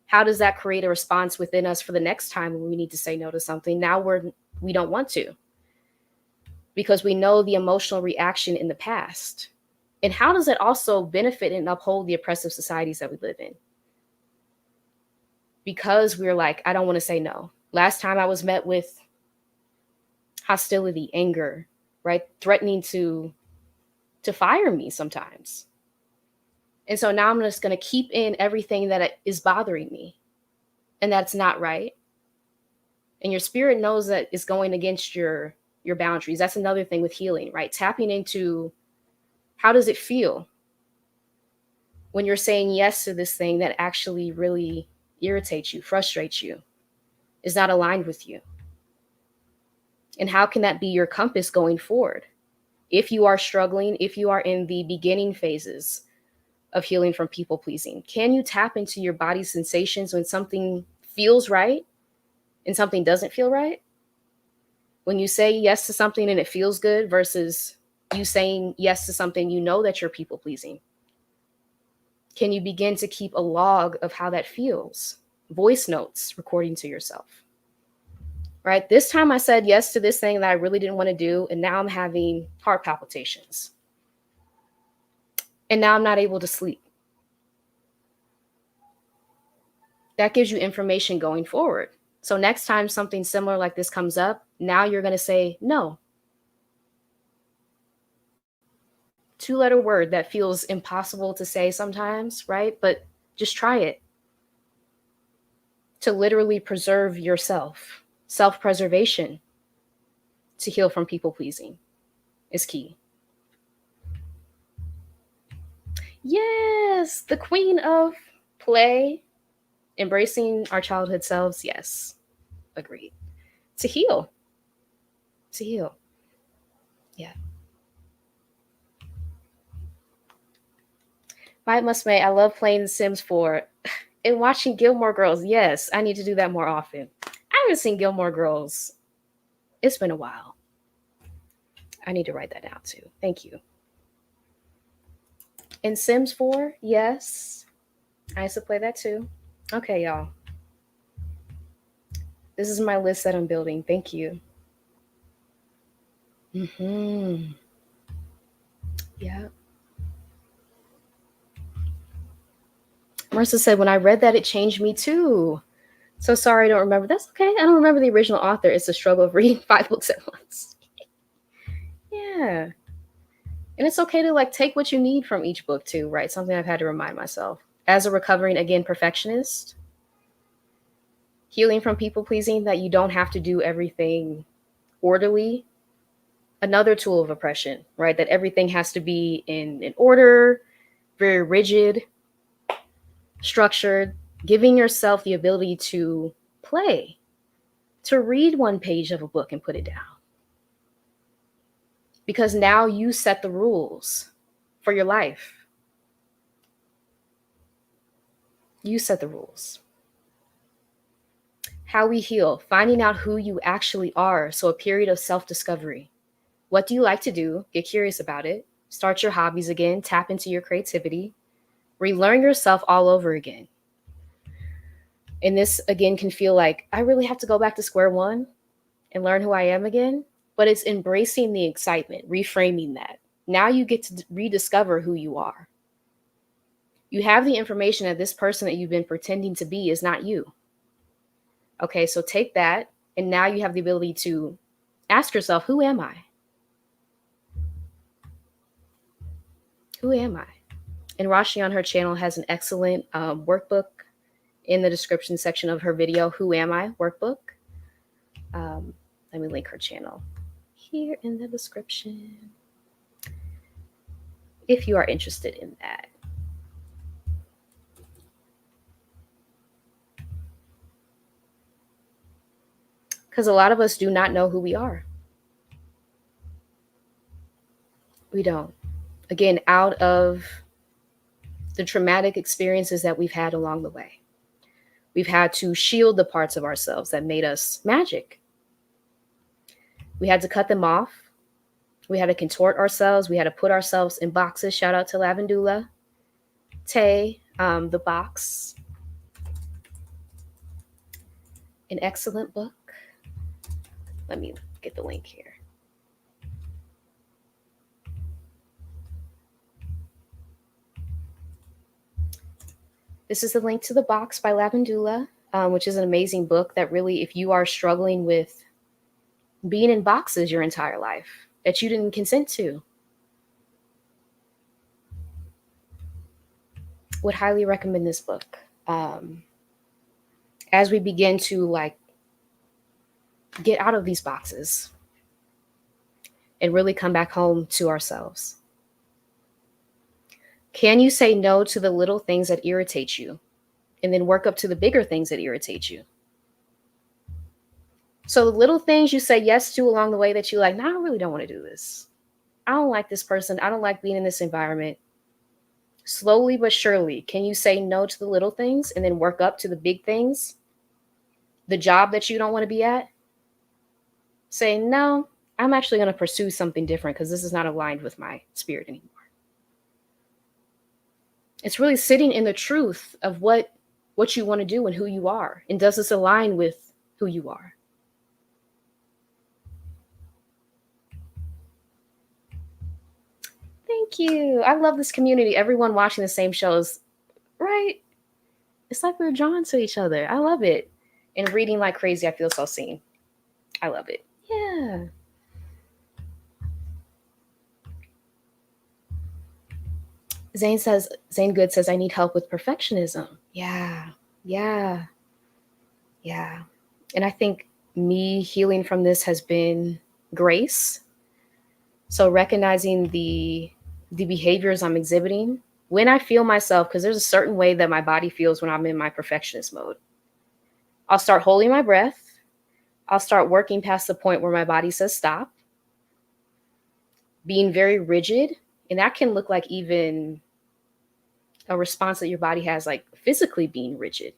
how does that create a response within us for the next time when we need to say no to something? Now we don't want to, because we know the emotional reaction in the past. And how does it also benefit and uphold the oppressive societies that we live in? Because we're like, I don't want to say no. Last time I was met with hostility, anger, right? Threatening to fire me sometimes. And so now I'm just going to keep in everything that is bothering me. And that's not right. And your spirit knows that it's going against your boundaries. That's another thing with healing, right? Tapping into, how does it feel when you're saying yes to this thing that actually really irritates you, frustrates you, is not aligned with you? And how can that be your compass going forward? If you are struggling, if you are in the beginning phases of healing from people pleasing, can you tap into your body's sensations when something feels right and something doesn't feel right? When you say yes to something and it feels good versus you saying yes to something you know that you're people pleasing. Can you begin to keep a log of how that feels? Voice notes, recording to yourself. Right? This time I said yes to this thing that I really didn't want to do, and now I'm having heart palpitations. And now I'm not able to sleep. That gives you information going forward. So next time something similar like this comes up, now you're going to say no. 2-letter word that feels impossible to say sometimes, right? But just try it. To literally preserve yourself. Self-preservation to heal from people pleasing is key. Yes, the queen of play, embracing our childhood selves. Yes, agreed. To heal. To heal. Yeah. Might must may. I love playing The Sims 4 and watching Gilmore Girls. Yes, I need to do that more often. I haven't seen Gilmore Girls. It's been a while. I need to write that down too. Thank you. In Sims 4, yes. I used to play that too. Okay, y'all. This is my list that I'm building. Thank you. Yeah. Marissa said, when I read that, it changed me too. So sorry I don't remember. That's okay. I don't remember the original author. It's the struggle of reading 5 books at once. Yeah. And it's okay to like take what you need from each book too, right? Something I've had to remind myself. As a recovering, again, perfectionist, healing from people pleasing, that you don't have to do everything orderly. Another tool of oppression, right? That everything has to be in order, very rigid, structured, giving yourself the ability to play, to read one page of a book and put it down. Because now you set the rules for your life. You set the rules. How we heal, finding out who you actually are. So a period of self-discovery. What do you like to do? Get curious about it. Start your hobbies again. Tap into your creativity. Relearn yourself all over again. And this, again, can feel like I really have to go back to square one and learn who I am again. But it's embracing the excitement, reframing that. Now you get to rediscover who you are. You have the information that this person that you've been pretending to be is not you. Okay, so take that, and now you have the ability to ask yourself, who am I? Who am I? And Rashi on her channel has an excellent workbook in the description section of her video, Who Am I workbook. Let me link her channel here in the description if you are interested in that. Because a lot of us do not know who we are. We don't. Again, out of the traumatic experiences that we've had along the way. We've had to shield the parts of ourselves that made us magic. We had to cut them off. We had to contort ourselves. We had to put ourselves in boxes. Shout out to Lavendula. Tay, The Box. An excellent book. Let me get the link here. This is the link to The Box by Lavendula, which is an amazing book that really, if you are struggling with being in boxes your entire life that you didn't consent to, would highly recommend this book. As we begin to like get out of these boxes and really come back home to ourselves. Can you say no to the little things that irritate you and then work up to the bigger things that irritate you? So the little things you say yes to along the way that you like, no, I really don't want to do this. I don't like this person. I don't like being in this environment. Slowly but surely, can you say no to the little things and then work up to the big things? The job that you don't want to be at? Say, no, I'm actually going to pursue something different because this is not aligned with my spirit anymore. It's really sitting in the truth of what you want to do and who you are. And does this align with who you are? Thank you. I love this community. Everyone watching the same shows, right? It's like we're drawn to each other. I love it. And reading like crazy, I feel so seen. I love it. Yeah. Zane Good says, I need help with perfectionism. Yeah. And I think me healing from this has been grace. So recognizing the behaviors I'm exhibiting when I feel myself, because there's a certain way that my body feels when I'm in my perfectionist mode. I'll start holding my breath. I'll start working past the point where my body says stop. being very rigid. And that can look like even a response that your body has, like physically being rigid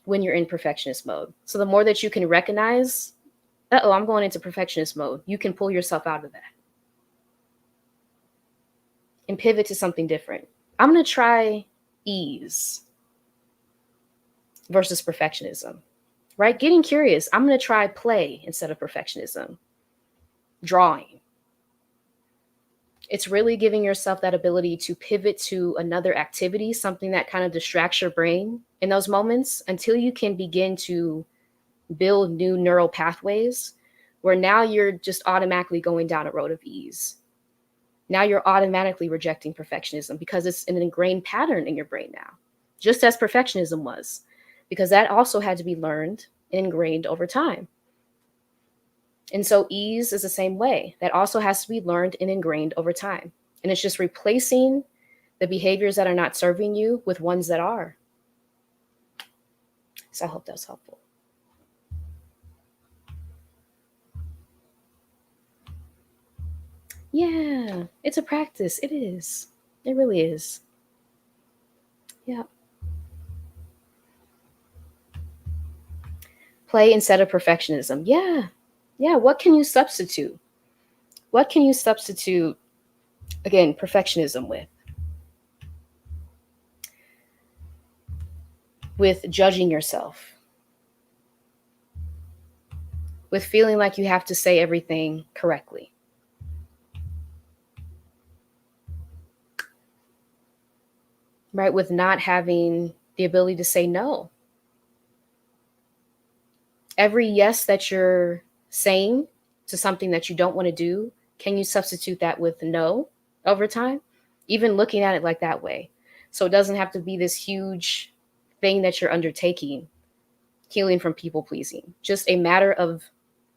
when you're in perfectionist mode. So the more that you can recognize, oh, I'm going into perfectionist mode, you can pull yourself out of that and pivot to something different. I'm going to try ease versus perfectionism, right? Getting curious. I'm going to try play instead of perfectionism. Drawing. It's really giving yourself that ability to pivot to another activity, something that kind of distracts your brain in those moments until you can begin to build new neural pathways where now you're just automatically going down a road of ease. Now you're automatically rejecting perfectionism because it's an ingrained pattern in your brain now, just as perfectionism was, because that also had to be learned and ingrained over time. And so ease is the same way. That also has to be learned and ingrained over time. And it's just replacing the behaviors that are not serving you with ones that are. So I hope that's helpful. Yeah, it's a practice. It is. It really is. Yeah. Play instead of perfectionism. Yeah. Yeah. What can you substitute? What can you substitute, again, perfectionism with? With judging yourself, with feeling like you have to say everything correctly. Right? With not having the ability to say no. Every yes that you're saying to something that you don't want to do, can you substitute that with no over time? Even looking at it like that way. So it doesn't have to be this huge thing that you're undertaking, healing from people pleasing. Just a matter of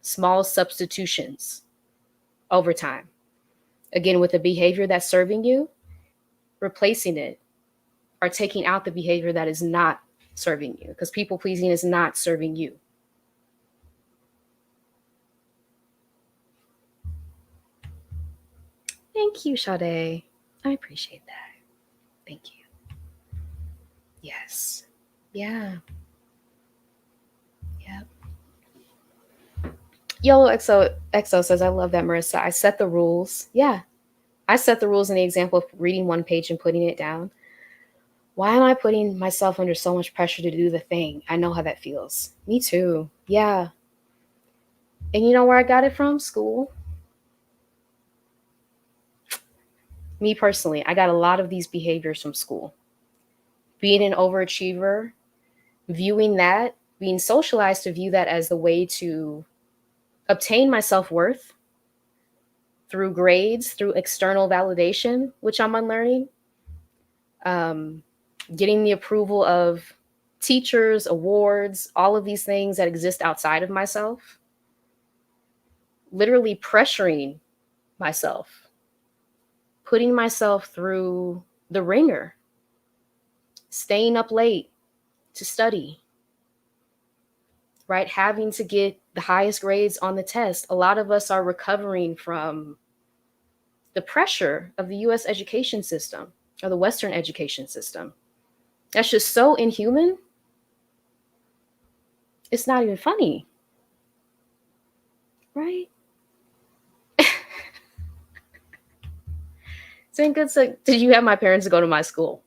small substitutions over time. Again, with a behavior that's serving you, replacing it or taking out the behavior that is not serving you, because people pleasing is not serving you. Thank you, Sade. I appreciate that. Thank you. Yes. Yeah. Yeah. Yellow XO says, I love that, Marissa. I set the rules. Yeah. I set the rules in the example of reading one page and putting it down. Why am I putting myself under so much pressure to do the thing? I know how that feels. Me too. Yeah. And you know where I got it from? School. Me personally, I got a lot of these behaviors from school. Being an overachiever, viewing that, being socialized to view that as the way to obtain my self-worth through grades, through external validation, which I'm unlearning. Getting the approval of teachers, awards, all of these things that exist outside of myself. Literally pressuring myself, putting myself through the ringer, staying up late to study, right? Having to get the highest grades on the test. A lot of us are recovering from the pressure of the US education system or the Western education system. That's just so inhuman. It's not even funny, right? Saying good, so did you have my parents go to my school?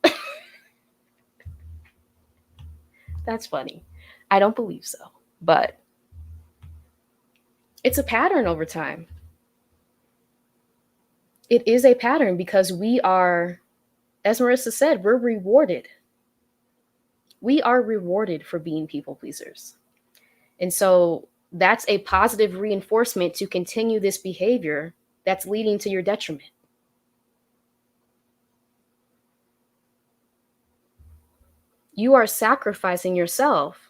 That's funny. I don't believe so, but it's a pattern over time. It is a pattern because we are, as Marissa said, we're rewarded. We are rewarded for being people pleasers. And so that's a positive reinforcement to continue this behavior that's leading to your detriment. You are sacrificing yourself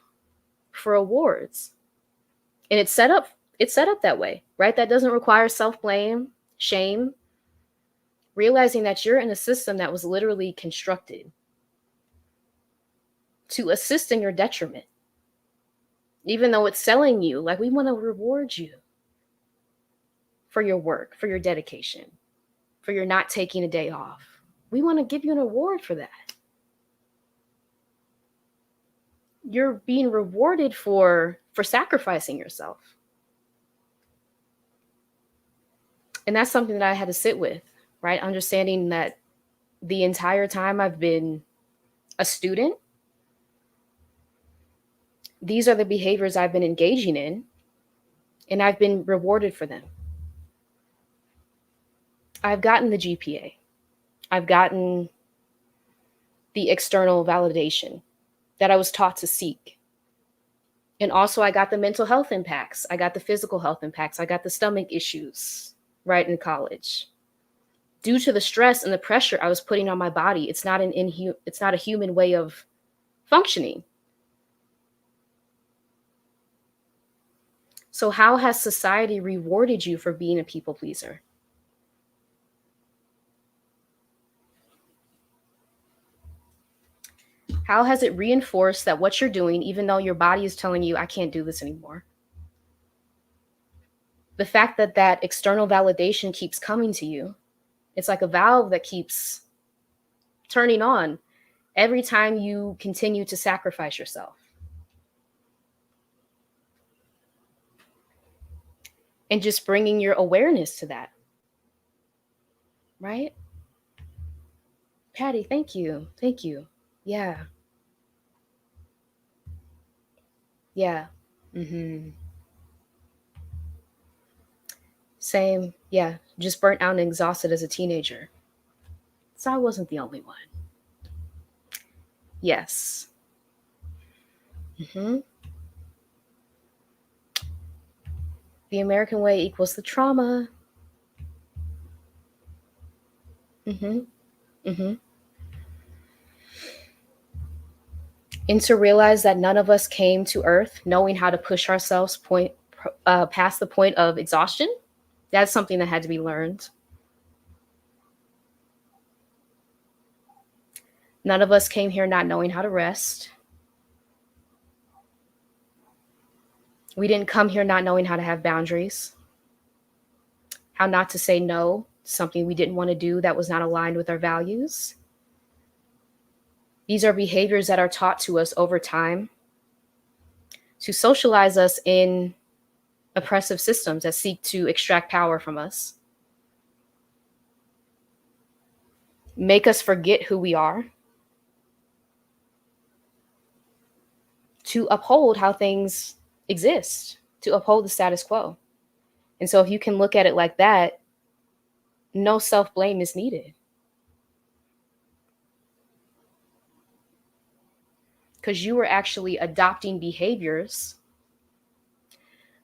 for awards. And it's set up that way, right? That doesn't require self-blame, shame, realizing that you're in a system that was literally constructed to assist in your detriment. Even though it's selling you, like, we want to reward you for your work, for your dedication, for your not taking a day off. We want to give you an award for that. You're being rewarded for sacrificing yourself. And that's something that I had to sit with, right? Understanding that the entire time I've been a student, these are the behaviors I've been engaging in, and I've been rewarded for them. I've gotten the GPA. I've gotten the external validation that I was taught to seek. And also I got the mental health impacts. I got the physical health impacts. I got the stomach issues, right, in college. Due to the stress and the pressure I was putting on my body, it's not a human way of functioning. So how has society rewarded you for being a people pleaser? How has it reinforced that what you're doing, even though your body is telling you, I can't do this anymore? The fact that that external validation keeps coming to you, it's like a valve that keeps turning on every time you continue to sacrifice yourself. And just bringing your awareness to that, right? Patty, thank you. Thank you. Yeah. Yeah. Mm-hmm. Same. Yeah. Just burnt out and exhausted as a teenager. So I wasn't the only one. Yes. Mm-hmm. The American way equals the trauma. Mm-hmm. Mm-hmm. And to realize that none of us came to Earth knowing how to push ourselves past the point of exhaustion. That's something that had to be learned. None of us came here not knowing how to rest. We didn't come here not knowing how to have boundaries, how not to say no to something we didn't want to do that was not aligned with our values. These are behaviors that are taught to us over time to socialize us in oppressive systems that seek to extract power from us, make us forget who we are, to uphold how things exist, to uphold the status quo. And so if you can look at it like that, no self-blame is needed. Because you were actually adopting behaviors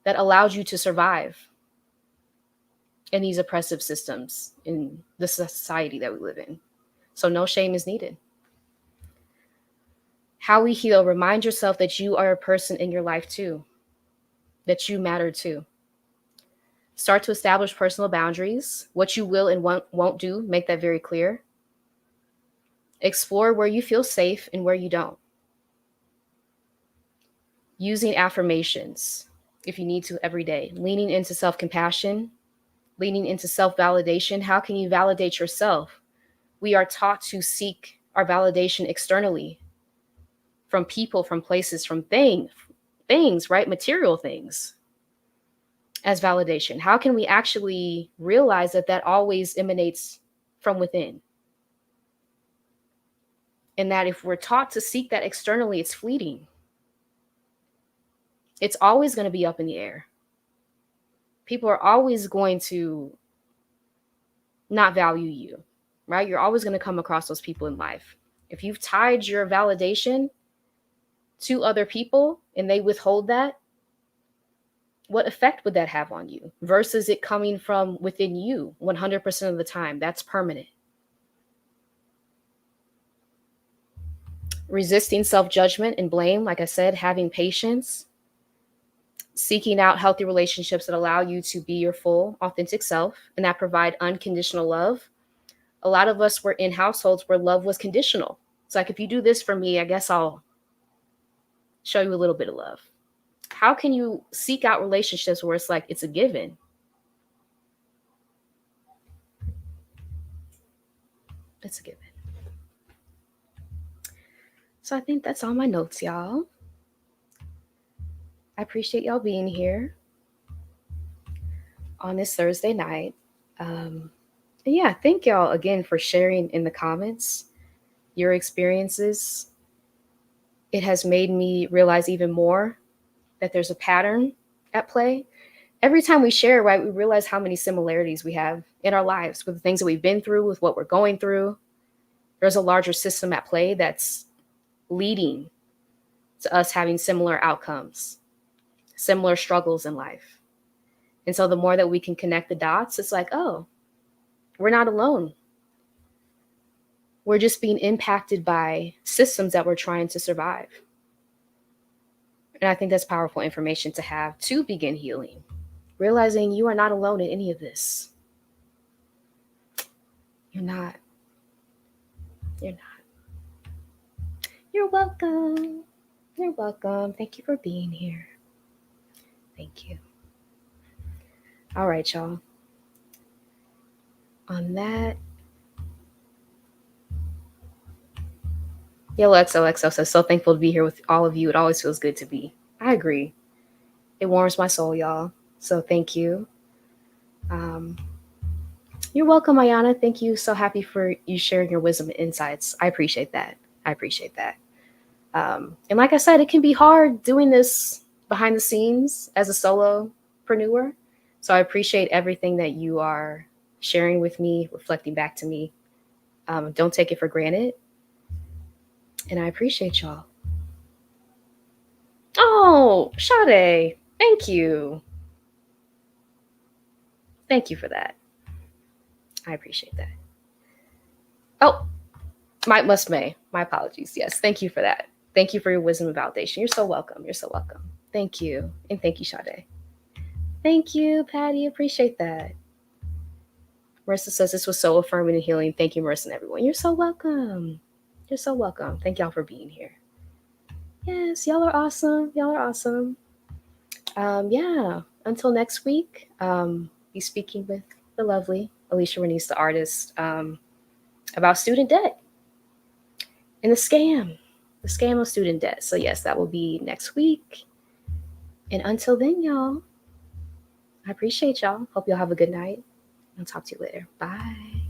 that allowed you to survive in these oppressive systems in the society that we live in. So no shame is needed. How we heal, remind yourself that you are a person in your life too, that you matter too. Start to establish personal boundaries, what you will and won't do, make that very clear. Explore where you feel safe and where you don't. Using affirmations, if you need to, every day. Leaning into self-compassion, leaning into self-validation. How can you validate yourself? We are taught to seek our validation externally, from people, from places, from things, right? Material things as validation. How can we actually realize that that always emanates from within? And that if we're taught to seek that externally, it's fleeting. It's always going to be up in the air. People are always going to not value you, right? You're always going to come across those people in life. If you've tied your validation to other people and they withhold that, what effect would that have on you versus it coming from within you 100% of the time? That's permanent. Resisting self-judgment and blame, like I said, having patience, seeking out healthy relationships that allow you to be your full, authentic self and that provide unconditional love. A lot of us were in households where love was conditional. It's like, if you do this for me, I guess I'll show you a little bit of love. How can you seek out relationships where it's like it's a given? It's a given. So I think that's all my notes, y'all. I appreciate y'all being here on this Thursday night. And yeah, thank y'all again for sharing in the comments your experiences. It has made me realize even more that there's a pattern at play. Every time we share, right, we realize how many similarities we have in our lives with the things that we've been through, with what we're going through. There's a larger system at play that's leading to us having similar outcomes, similar struggles in life. And so the more that we can connect the dots, it's like, oh, we're not alone. We're just being impacted by systems that we're trying to survive. And I think that's powerful information to have to begin healing. Realizing you are not alone in any of this. You're not. You're not. You're welcome. You're welcome. Thank you for being here. Thank you. All right, y'all. On that, Yellow XOXO says, so thankful to be here with all of you. It always feels good to be. I agree. It warms my soul, y'all. So thank you. You're welcome, Ayana. Thank you. So happy for you sharing your wisdom and insights. I appreciate that. I appreciate that. And like I said, it can be hard doing this behind the scenes as a solopreneur. So I appreciate everything that you are sharing with me, reflecting back to me. Don't take it for granted. And I appreciate y'all. Oh, Sade, thank you. Thank you for that. I appreciate that. Oh, May. My apologies. Yes, thank you for that. Thank you for your wisdom and validation. You're so welcome. You're so welcome. Thank you. And thank you, Sade. Thank you, Patty. Appreciate that. Marissa says this was so affirming and healing. Thank you, Marissa and everyone. You're so welcome. You're so welcome. Thank y'all for being here. Yes, y'all are awesome. Y'all are awesome. Yeah. Until next week, be speaking with the lovely Alicia Renice, the artist, about student debt and the scam of student debt. So yes, that will be next week. And until then, y'all, I appreciate y'all. Hope y'all have a good night. I'll talk to you later. Bye.